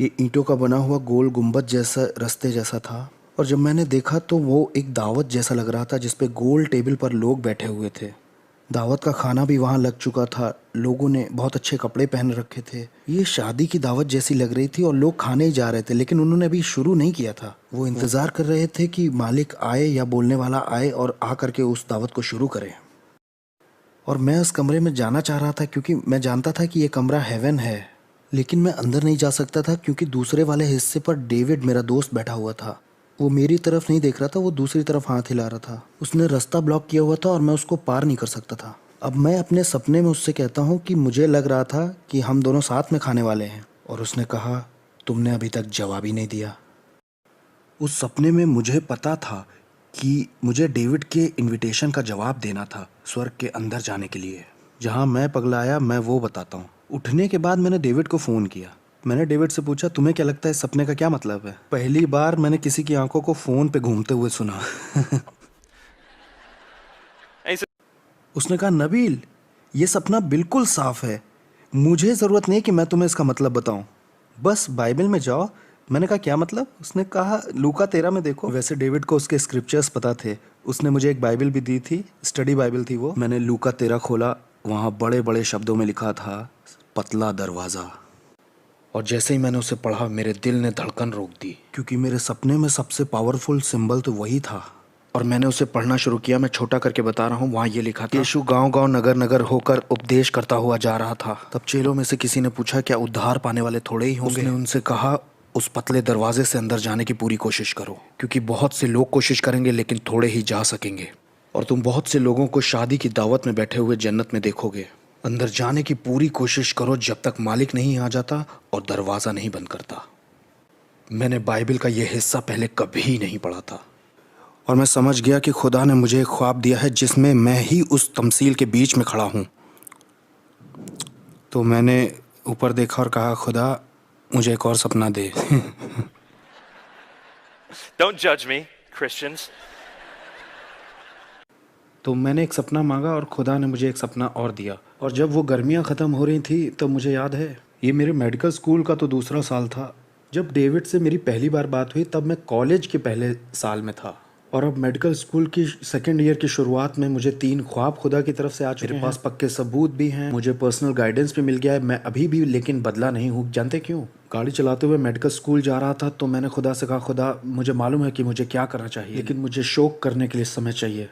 Speaker 1: ये ईंटों का बना हुआ गोल गुंबद जैसा रास्ते जैसा था, और जब मैंने देखा तो वो एक दावत जैसा लग रहा था जिसपे गोल टेबल पर लोग बैठे हुए थे। दावत का खाना भी वहाँ लग चुका था, लोगों ने बहुत अच्छे कपड़े पहन रखे थे। ये शादी की दावत जैसी लग रही थी और लोग खाने ही जा रहे थे, लेकिन उन्होंने अभी शुरू नहीं किया था। वो इंतज़ार कर रहे थे कि मालिक आए या बोलने वाला आए और आ करके उस दावत को शुरू करें। और मैं उस कमरे में जाना चाह रहा था क्योंकि मैं जानता था कि ये कमरा हेवन है, लेकिन मैं अंदर नहीं जा सकता था क्योंकि दूसरे वाले हिस्से पर डेविड मेरा दोस्त बैठा हुआ था। वो मेरी तरफ नहीं देख रहा था, वो दूसरी तरफ हाथ हिला रहा था। उसने रास्ता ब्लॉक किया हुआ था और मैं उसको पार नहीं कर सकता था। अब मैं अपने सपने में उससे कहता हूँ कि मुझे लग रहा था कि हम दोनों साथ में खाने वाले हैं, और उसने कहा तुमने अभी तक जवाब ही नहीं दिया। उस सपने में मुझे पता था कि मुझे डेविड के इनविटेशन का जवाब देना था स्वर्ग के अंदर जाने के लिए। जहाँ मैं पगलाया मैं वो बताता हूँ। उठने के बाद मैंने डेविड को फ़ोन किया। मैंने डेविड से पूछा तुम्हें क्या लगता है इस सपने का क्या मतलब है। पहली बार मैंने किसी की आंखों को फ़ोन पे घूमते हुए सुना।
Speaker 2: And he said,
Speaker 1: उसने कहा नबील ये सपना बिल्कुल साफ है, मुझे ज़रूरत नहीं कि मैं तुम्हें इसका मतलब बताऊं, बस बाइबल में जाओ। मैंने कहा क्या मतलब। उसने कहा लूका 13 में देखो। वैसे डेविड को उसके स्क्रिप्चर्स पता थे, उसने मुझे एक बाइबल भी दी थी, स्टडी बाइबल थी वो। मैंने लूका 13 खोला, वहाँ बड़े बड़े शब्दों में लिखा था पतला दरवाज़ा। और जैसे ही मैंने उसे पढ़ा मेरे दिल ने धड़कन रोक दी, क्योंकि मेरे सपने में सबसे पावरफुल सिंबल तो वही था। और मैंने उसे पढ़ना शुरू किया। मैं छोटा करके बता रहा हूँ। वहाँ ये लिखा था यीशु गांव-गांव नगर-नगर होकर उपदेश करता हुआ जा रहा था। तब चेलों में से किसी ने पूछा क्या उद्धार पाने वाले थोड़े ही होंगे। उसने उनसे कहा उस पतले दरवाजे से अंदर जाने की पूरी कोशिश करो, क्योंकि बहुत से लोग कोशिश करेंगे लेकिन थोड़े ही जा सकेंगे। और तुम बहुत से लोगों को शादी की दावत में बैठे हुए जन्नत में देखोगे। अंदर जाने की पूरी कोशिश करो जब तक मालिक नहीं आ जाता और दरवाज़ा नहीं बंद करता। मैंने बाइबल का यह हिस्सा पहले कभी नहीं पढ़ा था, और मैं समझ गया कि खुदा ने मुझे एक ख्वाब दिया है जिसमें मैं ही उस तमसील के बीच में खड़ा हूँ। तो मैंने ऊपर देखा और कहा खुदा मुझे एक और सपना दे।
Speaker 2: don't judge me, Christians.
Speaker 1: तो मैंने एक सपना मांगा और खुदा ने मुझे एक सपना और दिया। और जब वो गर्मियाँ ख़त्म हो रही थी तब मुझे याद है, ये मेरे मेडिकल स्कूल का तो दूसरा साल था। जब डेविड से मेरी पहली बार बात हुई तब मैं कॉलेज के पहले साल में था, और अब मेडिकल स्कूल की सेकेंड ईयर की शुरुआत में मुझे 3 ख्वाब खुदा की तरफ से आ चुके हैं। मेरे पास पक्के सबूत भी हैं, मुझे पर्सनल गाइडेंस भी मिल गया है। मैं अभी भी लेकिन बदला नहीं हूँ। जानते क्यों? गाड़ी चलाते हुए मेडिकल स्कूल जा रहा था तो मैंने खुदा से कहा खुदा मुझे मालूम है कि मुझे क्या करना चाहिए, लेकिन मुझे शोक करने के लिए समय चाहिए।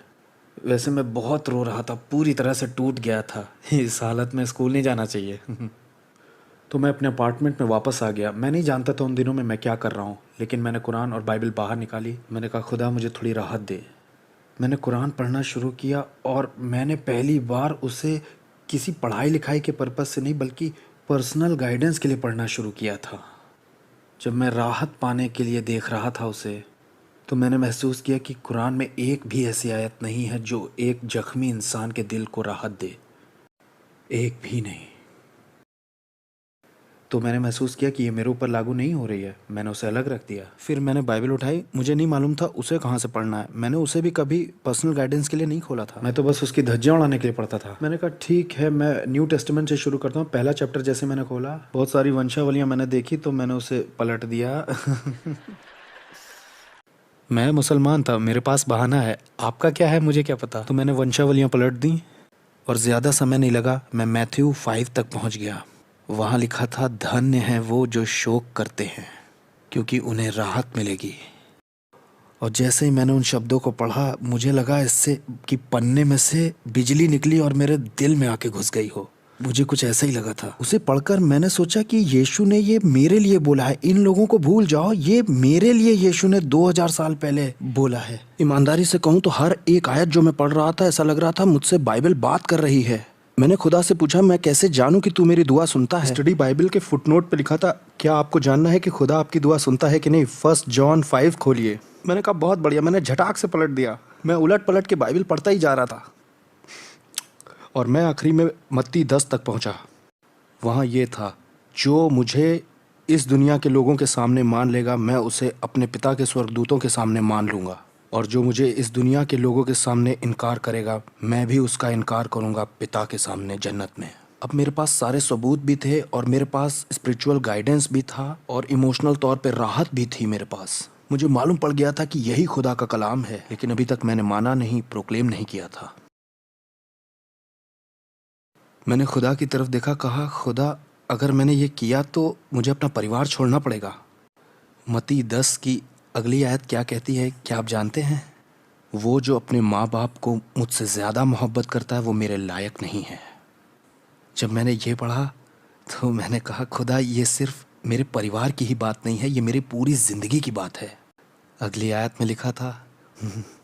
Speaker 1: वैसे मैं बहुत रो रहा था, पूरी तरह से टूट गया था। इस हालत में स्कूल नहीं जाना चाहिए। तो मैं अपने अपार्टमेंट में वापस आ गया। मैं नहीं जानता था उन दिनों में मैं क्या कर रहा हूँ, लेकिन मैंने कुरान और बाइबल बाहर निकाली। मैंने कहा खुदा मुझे थोड़ी राहत दे। मैंने कुरान पढ़ना शुरू किया और मैंने पहली बार उसे किसी पढ़ाई लिखाई के पर्पज़ से नहीं बल्कि पर्सनल गाइडेंस के लिए पढ़ना शुरू किया था। जब मैं राहत पाने के लिए देख रहा था उसे, तो मैंने महसूस किया कि कुरान में एक भी ऐसी आयत नहीं है जो एक जख्मी इंसान के दिल को राहत दे, एक भी नहीं। तो मैंने महसूस किया कि ये मेरे ऊपर लागू नहीं हो रही है। मैंने उसे अलग रख दिया। फिर मैंने बाइबल उठाई। मुझे नहीं मालूम था उसे कहाँ से पढ़ना है। मैंने उसे भी कभी पर्सनल गाइडेंस के लिए नहीं खोला था, मैं तो बस उसकी धज्जियाँ उड़ाने के लिए पढ़ता था। मैंने कहा ठीक है मैं न्यू टेस्टामेंट से शुरू करता हूँ। पहला चैप्टर जैसे मैंने खोला, बहुत सारी वंशावलियाँ मैंने देखी तो मैंने उसे पलट दिया। मैं मुसलमान था, मेरे पास बहाना है, आपका क्या है मुझे क्या पता। तो मैंने वंशावलियाँ पलट दी और ज़्यादा समय नहीं लगा, मैं मैथ्यू 5 तक पहुँच गया। वहाँ लिखा था धन्य हैं वो जो शोक करते हैं क्योंकि उन्हें राहत मिलेगी। और जैसे ही मैंने उन शब्दों को पढ़ा मुझे लगा इससे कि पन्ने में से बिजली निकली और मेरे दिल में आके घुस गई हो। मुझे कुछ ऐसा ही लगा था। उसे पढ़कर मैंने सोचा कि यीशु ने ये मेरे लिए बोला है, इन लोगों को भूल जाओ, ये मेरे लिए यीशु ने 2000 साल पहले बोला है। ईमानदारी से कहूँ तो हर एक आयत जो मैं पढ़ रहा था ऐसा लग रहा था मुझसे बाइबल बात कर रही है। मैंने खुदा से पूछा मैं कैसे जानूं कि तू मेरी दुआ सुनता है। स्टडी बाइबल के फुटनोट पे लिखा था क्या आपको जानना है कि खुदा आपकी दुआ सुनता है कि नहीं, 1 जॉन 5 खोलिए। मैंने कहा बहुत बढ़िया। मैंने झटाक से पलट दिया। मैं उलट पलट के बाइबल पढ़ता ही जा रहा था और मैं आखिरी में मत्ती 10 तक पहुंचा। वहाँ ये था, जो मुझे इस दुनिया के लोगों के सामने मान लेगा मैं उसे अपने पिता के स्वर्गदूतों के सामने मान लूँगा, और जो मुझे इस दुनिया के लोगों के सामने इनकार करेगा मैं भी उसका इनकार करूँगा पिता के सामने जन्नत में। अब मेरे पास सारे सबूत भी थे और मेरे पास स्पिरिचुअल गाइडेंस भी था और इमोशनल तौर पे राहत भी थी मेरे पास। मुझे मालूम पड़ गया था कि यही खुदा का कलाम है, लेकिन अभी तक मैंने माना नहीं, प्रोक्लेम नहीं किया था। मैंने खुदा की तरफ देखा, कहा खुदा अगर मैंने ये किया तो मुझे अपना परिवार छोड़ना पड़ेगा। मत्ती 10 की अगली आयत क्या कहती है, क्या आप जानते हैं? वो जो अपने माँ बाप को मुझसे ज़्यादा मोहब्बत करता है वो मेरे लायक नहीं है। जब मैंने ये पढ़ा तो मैंने कहा खुदा ये सिर्फ मेरे परिवार की ही बात नहीं है, ये मेरी पूरी ज़िंदगी की बात है। अगली आयत में लिखा था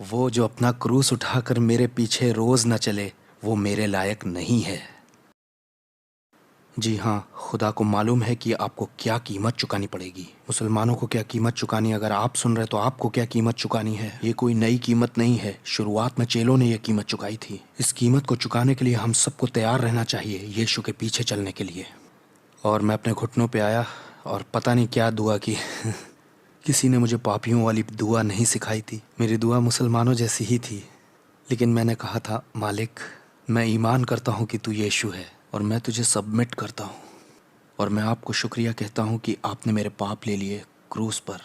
Speaker 1: वो जो अपना क्रूस उठाकर मेरे पीछे रोज़ न चले वो मेरे लायक नहीं है। जी हाँ, खुदा को मालूम है कि आपको क्या कीमत चुकानी पड़ेगी। मुसलमानों को क्या कीमत चुकानी, अगर आप सुन रहे तो आपको क्या कीमत चुकानी है। ये कोई नई कीमत नहीं है, शुरुआत में चेलों ने ये कीमत चुकाई थी। इस कीमत को चुकाने के लिए हम सबको तैयार रहना चाहिए, यीशु के पीछे चलने के लिए। और मैं अपने घुटनों पे आया और पता नहीं क्या दुआ की किसी ने मुझे पापियों वाली दुआ नहीं सिखाई थी, मेरी दुआ मुसलमानों जैसी ही थी। लेकिन मैंने कहा था मालिक मैं ईमान करता हूँ कि तू यीशु है और मैं तुझे सबमिट करता हूँ, और मैं आपको शुक्रिया कहता हूँ कि आपने मेरे पाप ले लिए क्रूस पर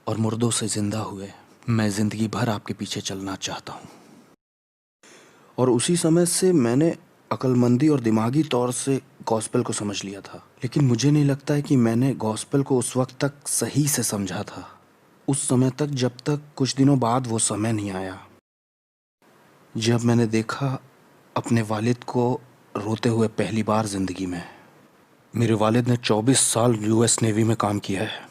Speaker 1: और मुर्दों से ज़िंदा हुए। मैं ज़िंदगी भर आपके पीछे चलना चाहता हूँ। और उसी समय से मैंने अक्लमंदी और दिमागी तौर से गॉस्पेल को समझ लिया था, लेकिन मुझे नहीं लगता है कि मैंने गॉस्पेल को उस वक्त तक सही से समझा था, उस समय तक, जब तक कुछ दिनों बाद वो समय नहीं आया जब मैंने देखा अपने वालिद को रोते हुए पहली बार ज़िंदगी में। मेरे वालिद ने 24 साल यूएस नेवी में काम किया है।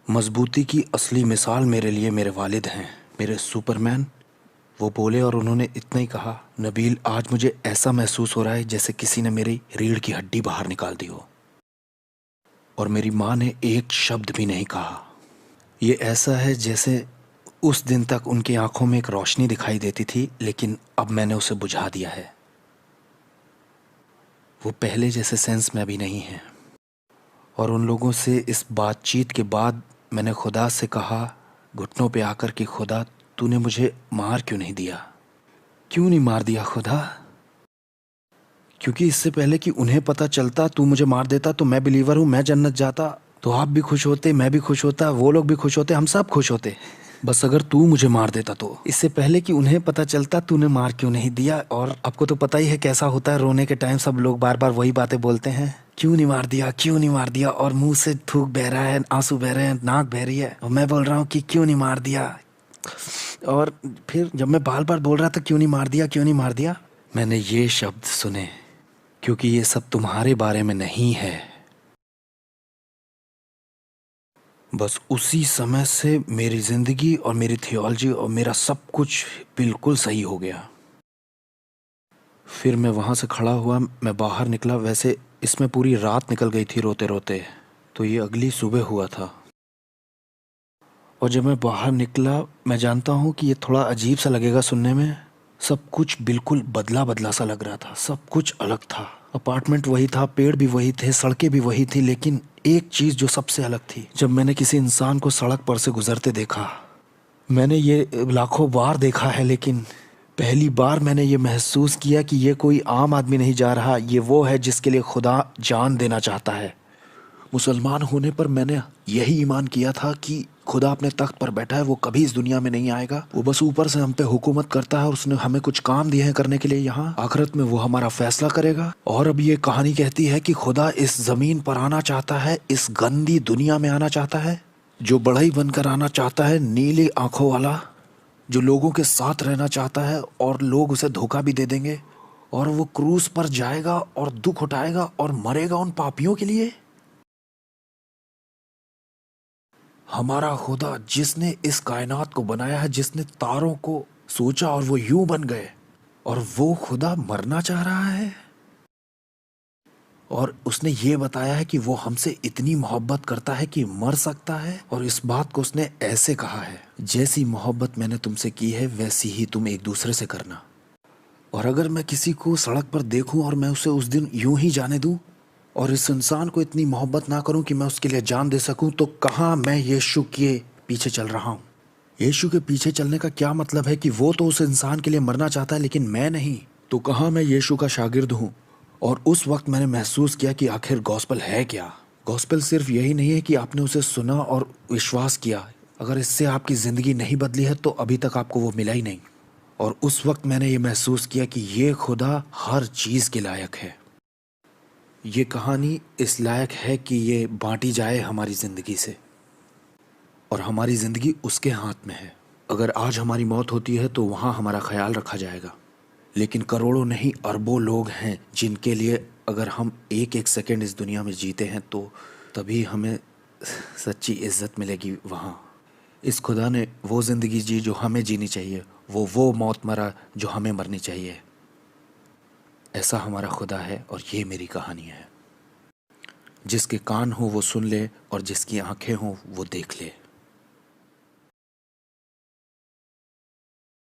Speaker 1: मजबूती की असली मिसाल मेरे लिए मेरे वालिद हैं, मेरे सुपरमैन। वो बोले और उन्होंने इतना ही कहा, नबील आज मुझे ऐसा महसूस हो रहा है जैसे किसी ने मेरी रीढ़ की हड्डी बाहर निकाल दी हो। और मेरी माँ ने एक शब्द भी नहीं कहा। ये ऐसा है जैसे उस दिन तक उनकी आंखों में एक रोशनी दिखाई देती थी, लेकिन अब मैंने उसे बुझा दिया है। वो पहले जैसे सेंस में अभी नहीं है। और उन लोगों से इस बातचीत के बाद मैंने खुदा से कहा घुटनों पे आकर कि खुदा तूने मुझे मार क्यों नहीं दिया, क्यों नहीं मार दिया खुदा? क्योंकि इससे पहले कि उन्हें पता चलता तू मुझे मार देता तो मैं बिलीवर हूँ, मैं जन्नत जाता, तो आप भी खुश होते, मैं भी खुश होता, वो लोग भी खुश होते, हम सब खुश होते। बस अगर तू मुझे मार देता तो इससे पहले कि उन्हें पता चलता तूने मार क्यों नहीं दिया। और आपको तो पता ही है कैसा होता है, रोने के टाइम सब लोग बार बार वही बातें बोलते हैं, क्यों नहीं मार दिया, क्यों नहीं मार दिया, और मुंह से थूक बह रहा है, आंसू बह रहे हैं, नाक बह रही है और मैं बोल रहा हूँ कि क्यों नहीं मार दिया। और फिर जब मैं बार बार बोल रहा था क्यों नहीं मार दिया, क्यों नहीं मार दिया, मैंने ये शब्द सुने, क्योंकि ये सब तुम्हारे बारे में नहीं है। बस उसी समय से मेरी ज़िंदगी और मेरी थियोलॉजी और मेरा सब कुछ बिल्कुल सही हो गया। फिर मैं वहाँ से खड़ा हुआ, मैं बाहर निकला। वैसे इसमें पूरी रात निकल गई थी रोते रोते, तो ये अगली सुबह हुआ था। और जब मैं बाहर निकला, मैं जानता हूँ कि ये थोड़ा अजीब सा लगेगा सुनने में, सब कुछ बिल्कुल बदला बदला सा लग रहा था, सब कुछ अलग था। अपार्टमेंट वही था, पेड़ भी वही थे, सड़कें भी वही थी, लेकिन एक चीज़ जो सबसे अलग थी, जब मैंने किसी इंसान को सड़क पर से गुजरते देखा, मैंने ये लाखों बार देखा है, लेकिन पहली बार मैंने ये महसूस किया कि ये कोई आम आदमी नहीं जा रहा, ये वो है जिसके लिए खुदा जान देना चाहता है। मुसलमान होने पर मैंने यही ईमान किया था कि खुदा अपने तख्त पर बैठा है, वो कभी इस दुनिया में नहीं आएगा, वो बस ऊपर से हम पे हुकूमत करता है और उसने हमें कुछ काम दिए हैं करने के लिए यहाँ, आखिरत में वो हमारा फैसला करेगा। और अब ये कहानी कहती है कि खुदा इस जमीन पर आना चाहता है, इस गंदी दुनिया में आना चाहता है, जो बढ़ई बनकर आना चाहता है, नीली आंखों वाला, जो लोगों के साथ रहना चाहता है और लोग उसे धोखा भी दे देंगे, और वो क्रूस पर जाएगा और दुख उठाएगा और मरेगा उन पापियों के लिए। हमारा खुदा जिसने इस कायनात को बनाया है, जिसने तारों को सोचा और वो यूं बन गए, और वो खुदा मरना चाह रहा है। और उसने ये बताया है कि वो हमसे इतनी मोहब्बत करता है कि मर सकता है, और इस बात को उसने ऐसे कहा है, जैसी मोहब्बत मैंने तुमसे की है वैसी ही तुम एक दूसरे से करना। और अगर मैं किसी को सड़क पर देखूं और मैं उसे उस दिन यूं ही जाने दूं और इस इंसान को इतनी मोहब्बत ना करूं कि मैं उसके लिए जान दे सकूं, तो कहाँ मैं यीशु के पीछे चल रहा हूं। यीशु के पीछे चलने का क्या मतलब है कि वो तो उस इंसान के लिए मरना चाहता है लेकिन मैं नहीं, तो कहाँ मैं यीशु का शागिर्द हूं
Speaker 4: और उस वक्त मैंने महसूस किया कि आखिर गॉस्पेल है क्या। गॉस्पेल सिर्फ यही नहीं है कि आपने उसे सुना और विश्वास किया। अगर इससे आपकी ज़िंदगी नहीं बदली है तो अभी तक आपको वो मिला ही नहीं। और उस वक्त मैंने ये महसूस किया कि ये खुदा हर चीज़ के लायक है। ये कहानी इस लायक है कि ये बांटी जाए हमारी ज़िंदगी से, और हमारी ज़िंदगी उसके हाथ में है। अगर आज हमारी मौत होती है तो वहाँ हमारा ख्याल रखा जाएगा, लेकिन करोड़ों नहीं अरबों लोग हैं जिनके लिए अगर हम एक एक सेकंड इस दुनिया में जीते हैं तो तभी हमें सच्ची इज्जत मिलेगी वहाँ। इस खुदा ने वो ज़िंदगी जी जो हमें जीनी चाहिए, वो मौत मरा जो हमें मरनी चाहिए। ऐसा हमारा खुदा है और ये मेरी कहानी है। जिसके कान हो वो सुन ले और जिसकी आंखें हों वो देख ले।